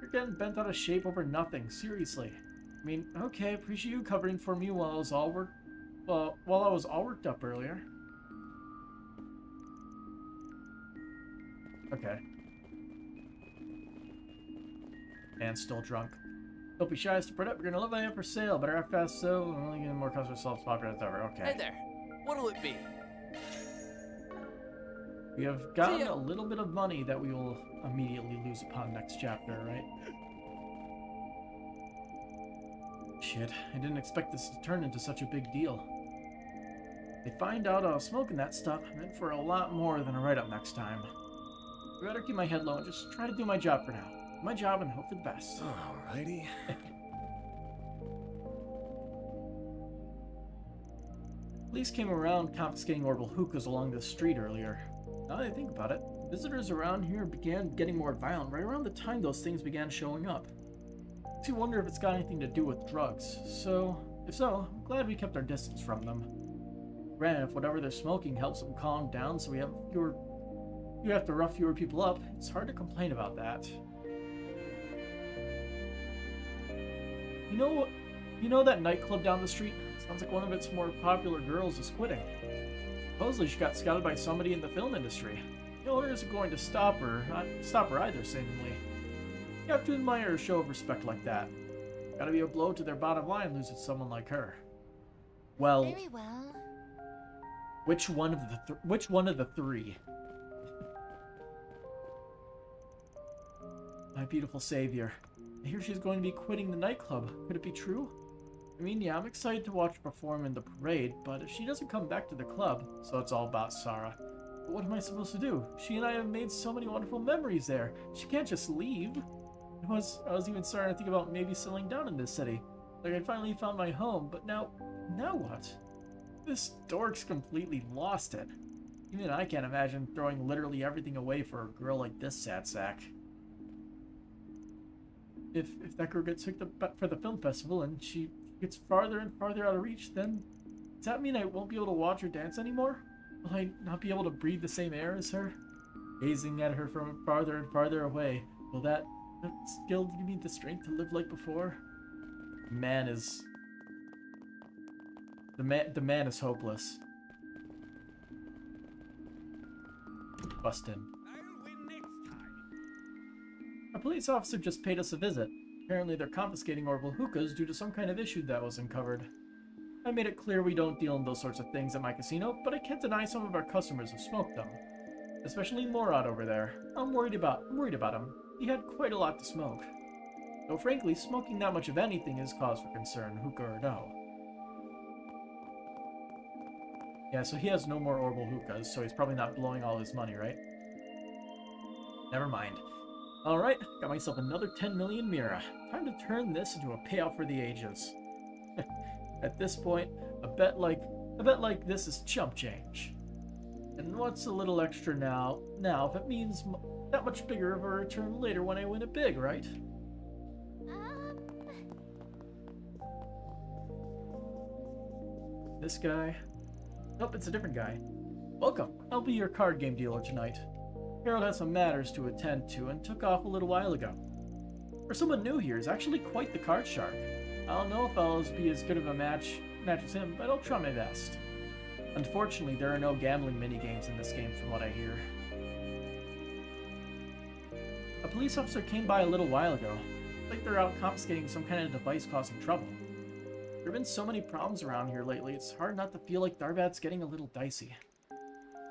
You're getting bent out of shape over nothing, seriously. I mean, okay, appreciate you covering for me while I was all worked up earlier. Okay. And still drunk. Don't be shy as to put up. We're gonna live out for sale. Better act fast so we're only getting more customers self-popular as ever. Okay. Hey there. What'll it be? We have gotten a little bit of money that we will immediately lose upon next chapter, right? Shit, I didn't expect this to turn into such a big deal. They find out I was smoking that stuff, I'm in for a lot more than a write-up next time. I better keep my head low and just try to do my job for now. My job and hope for the best. Alrighty. Police came around confiscating orbital hookahs along this street earlier. Now that I think about it, visitors around here began getting more violent right around the time those things began showing up. Makes you wonder if it's got anything to do with drugs. So, if so, I'm glad we kept our distance from them. Granted, if whatever they're smoking helps them calm down so you have to rough fewer people up, it's hard to complain about that. You know that nightclub down the street? Sounds like one of its more popular girls is quitting. Supposedly she got scouted by somebody in the film industry. The owner isn't going to stop her either, seemingly. You have to admire a show of respect like that. Gotta be a blow to their bottom line losing someone like her. Well, very well. Which one of the three? My beautiful savior. I hear she's going to be quitting the nightclub. Could it be true? I mean, yeah, I'm excited to watch her perform in the parade, but if she doesn't come back to the club, so it's all about Sarah. But what am I supposed to do? She and I have made so many wonderful memories there. She can't just leave. I was even starting to think about maybe settling down in this city. Like I finally found my home, but now what? This dork's completely lost it. Even I can't imagine throwing literally everything away for a girl like this sad sack. If that girl gets picked up for the film festival and she gets farther and farther out of reach, then does that mean I won't be able to watch her dance anymore? Will I not be able to breathe the same air as her? Gazing at her from farther and farther away, will that still give me the strength to live like before? The man is hopeless. Bust in. A police officer just paid us a visit. Apparently they're confiscating orbital hookahs due to some kind of issue that was uncovered. I made it clear we don't deal in those sorts of things at my casino, but I can't deny some of our customers have smoked them. Especially Morad over there. I'm worried about him. He had quite a lot to smoke. Though frankly, smoking that much of anything is cause for concern, hookah or no. Yeah, so he has no more orbital hookahs, so he's probably not blowing all his money, right? Never mind. Alright, got myself another 10 million Mira. Time to turn this into a payout for the ages. At this point, a bet like this is chump change. And what's a little extra now if it means that much bigger of a return later when I win it big, right? This guy? Nope, it's a different guy. Welcome, I'll be your card game dealer tonight. Harold has some matters to attend to and took off a little while ago. For someone new here, he's actually quite the card shark. I don't know if I'll be as good of a match as him, but I'll try my best. Unfortunately, there are no gambling minigames in this game from what I hear. A police officer came by a little while ago. Like they're out confiscating some kind of device causing trouble. There have been so many problems around here lately, it's hard not to feel like Darbad's getting a little dicey.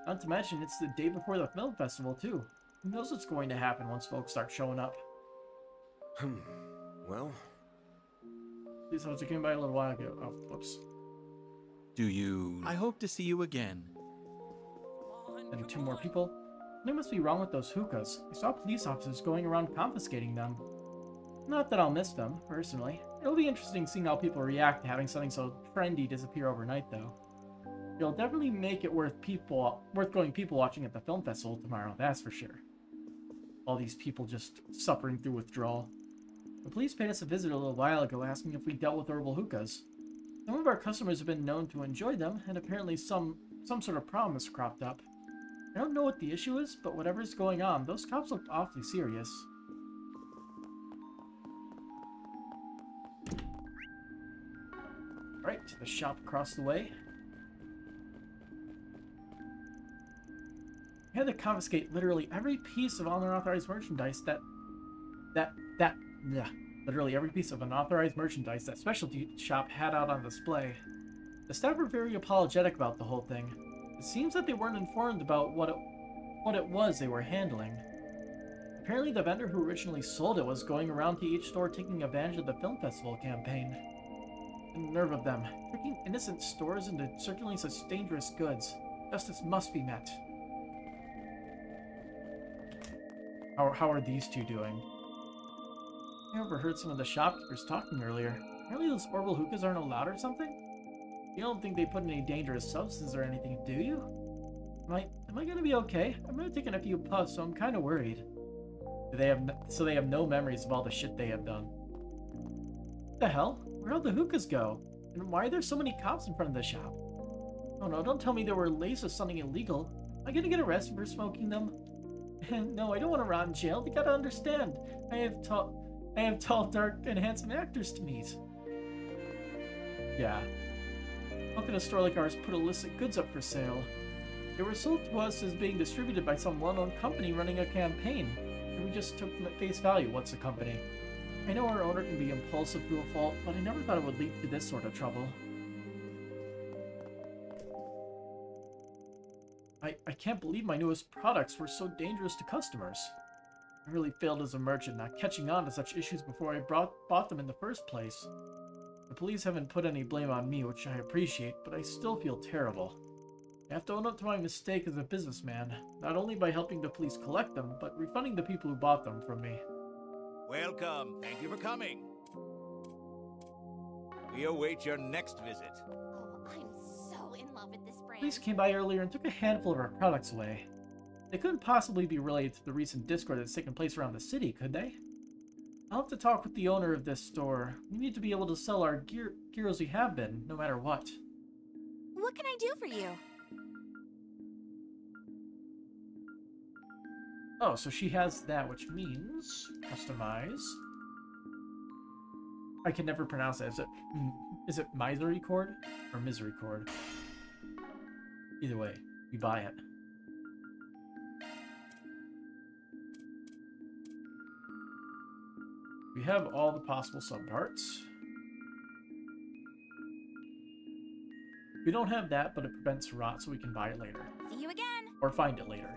Not to mention, it's the day before the film festival, too. Who knows what's going to happen once folks start showing up? Well... Police officer came by a little while ago. Oh, whoops. Do you... I hope to see you again. And 2 more people? What must be wrong with those hookahs? I saw police officers going around confiscating them. Not that I'll miss them, personally. It'll be interesting seeing how people react to having something so trendy disappear overnight, though. It'll definitely make it worth going people watching at the film festival tomorrow, that's for sure. All these people just suffering through withdrawal. The police paid us a visit a little while ago asking if we dealt with herbal hookahs. Some of our customers have been known to enjoy them, and apparently some sort of problem has cropped up. I don't know what the issue is, but whatever's going on, those cops look awfully serious. Right, to the shop across the way. We had to confiscate literally every piece of unauthorized merchandise literally every piece of unauthorized merchandise that specialty shop had out on display. The staff were very apologetic about the whole thing. It seems that they weren't informed about what it was they were handling. Apparently the vendor who originally sold it was going around to each store taking advantage of the film festival campaign. The nerve of them, tricking innocent stores into circulating such dangerous goods. Justice must be met. How are these two doing? I overheard some of the shopkeepers talking earlier. Apparently those orbital hookahs aren't allowed or something? You don't think they put any dangerous substances or anything, do you? Am I gonna be okay? I'm gonna take in a few puffs, so I'm kind of worried. They have no memories of all the shit they have done. What the hell? Where'd the hookahs go? And why are there so many cops in front of the shop? Oh no, don't tell me they were laced with something illegal. Am I gonna get arrested for smoking them? No, I don't want to rot in jail. They gotta understand. I have tall, dark, and handsome actors to meet. Yeah. How can a store like ours put illicit goods up for sale? They were sold to us as being distributed by some well-known company running a campaign, and we just took them at face value. What's a company? I know our owner can be impulsive to a fault, but I never thought it would lead to this sort of trouble. I can't believe my newest products were so dangerous to customers. I really failed as a merchant, not catching on to such issues before I bought them in the first place. The police haven't put any blame on me, which I appreciate, but I still feel terrible. I have to own up to my mistake as a businessman, not only by helping the police collect them, but refunding the people who bought them from me. Welcome. Thank you for coming. We await your next visit. Oh, I'm so in love with this brand. Police came by earlier and took a handful of our products away. They couldn't possibly be related to the recent discord that's taken place around the city, could they? I'll have to talk with the owner of this store. We need to be able to sell our gear as we have been, no matter what. What can I do for you? Oh, so she has that, which means customize. I can never pronounce it. Is it misericord or misericord? Either way, we buy it. We have all the possible subparts. We don't have that, but it prevents rot, so we can buy it later. See you again. Or find it later.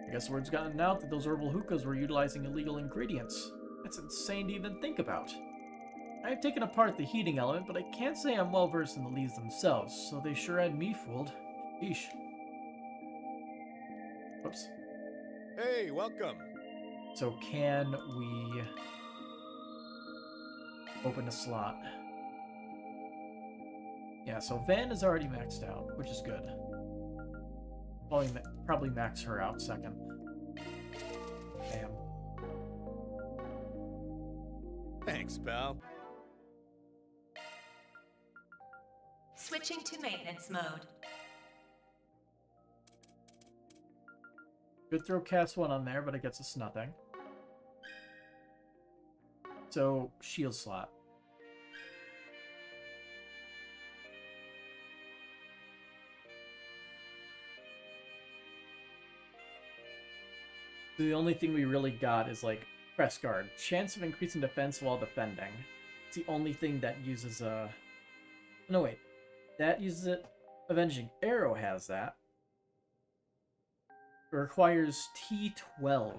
I guess word's gotten out that those herbal hookahs were utilizing illegal ingredients. That's insane to even think about. I've taken apart the heating element, but I can't say I'm well versed in the leads themselves, so they sure had me fooled. Sheesh. Whoops. Hey, welcome. So can we open a slot? Yeah, so Van is already maxed out, which is good. Probably max her out second. Bam. Thanks, pal. Switching to maintenance mode. Could throw cast 1 on there, but it gets us nothing. So, shield slot. The only thing we really got is, like, press guard. Chance of increasing defense while defending. It's the only thing that uses a... No, wait. That uses it. Avenging Arrow has that. It requires T12.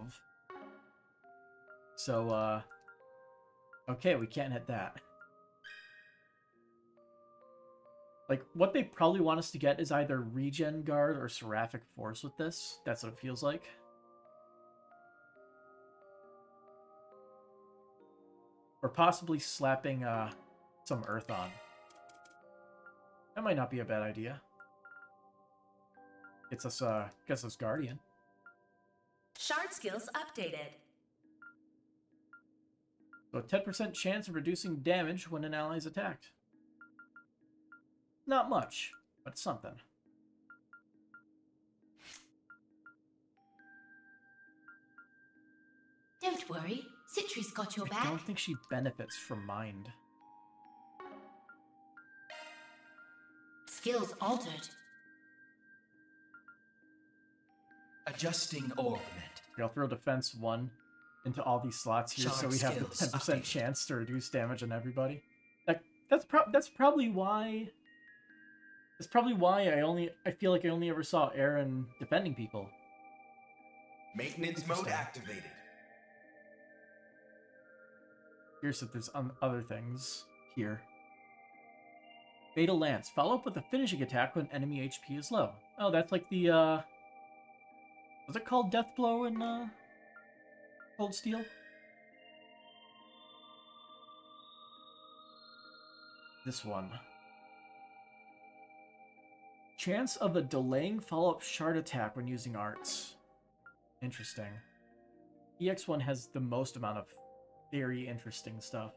So, okay, we can't hit that. Like, what they probably want us to get is either Regen Guard or Seraphic Force with this. That's what it feels like. Or possibly slapping, some Earth on. That might not be a bad idea. Gets us Guardian. Shard skills updated. So a 10% chance of reducing damage when an ally is attacked. Not much, but something. Don't worry, Citri's got your back. I don't think she benefits from Mind. Skills altered. Adjusting augment. I'll throw defense 1 into all these slots here, so we have the 10% chance to reduce damage on everybody. That's probably why. That's probably why I feel like I only ever saw Aaron defending people. Maintenance mode activated. Here's if there's other things here. Fatal Lance. Follow up with a finishing attack when enemy HP is low. Oh, that's like the, was it called Death Blow in, Cold Steel? This one. Chance of a delaying follow-up shard attack when using arts. Interesting. EX1 has the most amount of very interesting stuff.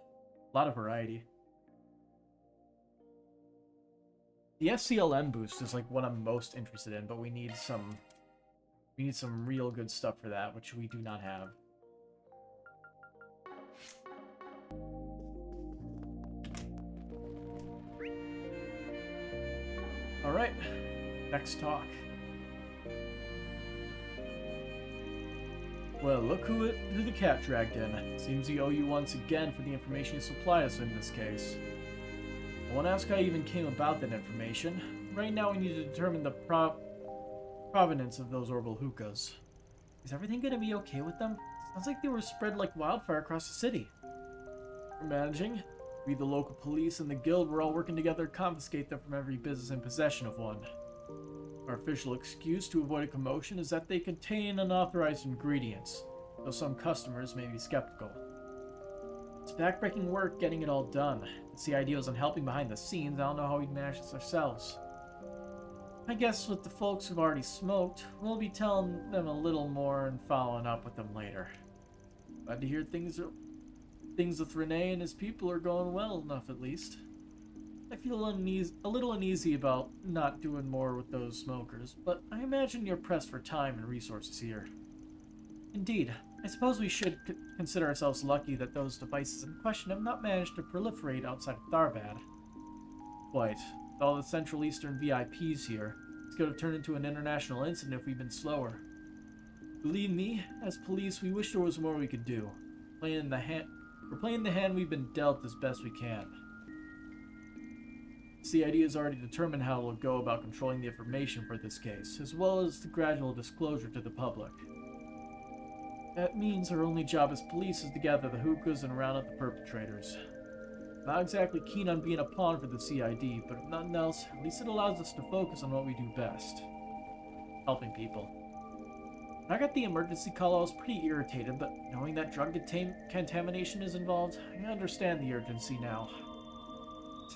A lot of variety. The SCLM boost is like what I'm most interested in, but we need some real good stuff for that, which we do not have. Alright, next talk. Well, look who the cat dragged in. Seems we owe you once again for the information you supplied us in this case. I won't ask how you even came about that information. Right now we need to determine the provenance of those orbital hookahs. Is everything gonna be okay with them? Sounds like they were spread like wildfire across the city. We're managing. We, the local police, and the guild were all working together to confiscate them from every business in possession of one. Our official excuse to avoid a commotion is that they contain unauthorized ingredients, though some customers may be skeptical. It's backbreaking work getting it all done. It's the idea on helping behind the scenes. I don't know how we'd manage this ourselves. I guess with the folks who've already smoked, we'll be telling them a little more and following up with them later. Glad to hear things with Renee and his people are going well enough, at least. I feel a little uneasy about not doing more with those smokers, but I imagine you're pressed for time and resources here. Indeed, I suppose we should consider ourselves lucky that those devices in question have not managed to proliferate outside of Tharbad. Quite. With all the Central Eastern VIPs here, this could have turned into an international incident if we'd been slower. Believe me, as police, we wish there was more we could do. We're playing the hand we've been dealt as best we can. CID has already determined how it will go about controlling the information for this case, as well as the gradual disclosure to the public. That means our only job as police is to gather the hookahs and round up the perpetrators. Not exactly keen on being a pawn for the CID, but if nothing else, at least it allows us to focus on what we do best. Helping people. When I got the emergency call, I was pretty irritated, but knowing that drug contamination is involved, I understand the urgency now.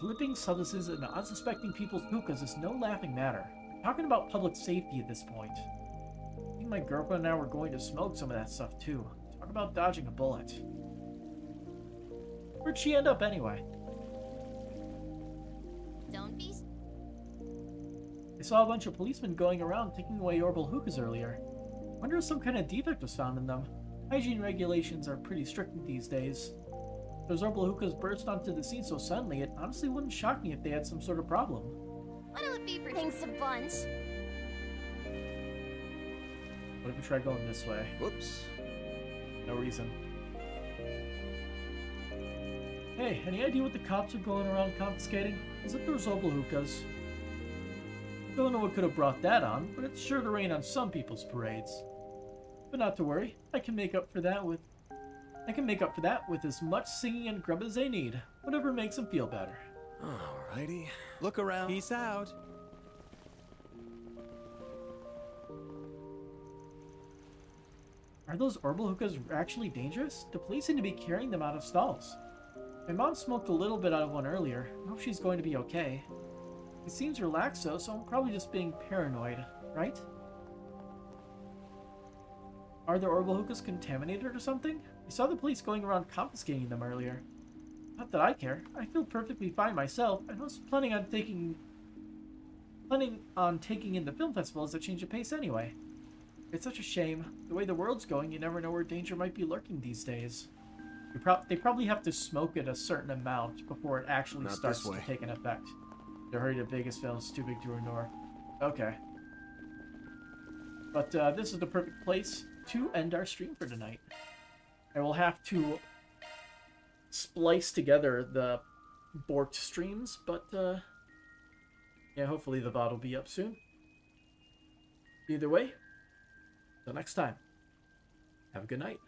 Slipping substances into unsuspecting people's hookahs is no laughing matter. We're talking about public safety at this point. I think my girlfriend and I were going to smoke some of that stuff too. Talk about dodging a bullet. Where'd she end up anyway? Don't be... I saw a bunch of policemen going around taking away orbital hookahs earlier. Wonder if some kind of defect was found in them. Hygiene regulations are pretty strict these days. If those orbital hookahs burst onto the scene so suddenly, it honestly wouldn't shock me if they had some sort of problem. What'll it be for things a bunch? What if we try going this way? Whoops. No reason. Hey, any idea what the cops are going around confiscating? Is it those orbital hookahs? Don't know what could have brought that on, but it's sure to rain on some people's parades. But not to worry, I can make up for that with as much singing and grub as they need. Whatever makes them feel better. Alrighty. Look around. Peace out. Are those orbital hookahs actually dangerous? The police seem to be carrying them out of stalls. My mom smoked a little bit out of one earlier. I hope she's going to be okay. He seems relaxed though, so I'm probably just being paranoid, right? Are the orbital hookahs contaminated or something? I saw the police going around confiscating them earlier. Not that I care. I feel perfectly fine myself, and was planning on taking in the film festival as a change of pace anyway. It's such a shame. The way the world's going, you never know where danger might be lurking these days. They probably have to smoke it a certain amount before it actually starts to take an effect. The hurry to Vegas film is too big to ignore. Okay. But this is the perfect place to end our stream for tonight. I will have to splice together the borked streams, but yeah, hopefully the VOD will be up soon. Either way, till next time, have a good night.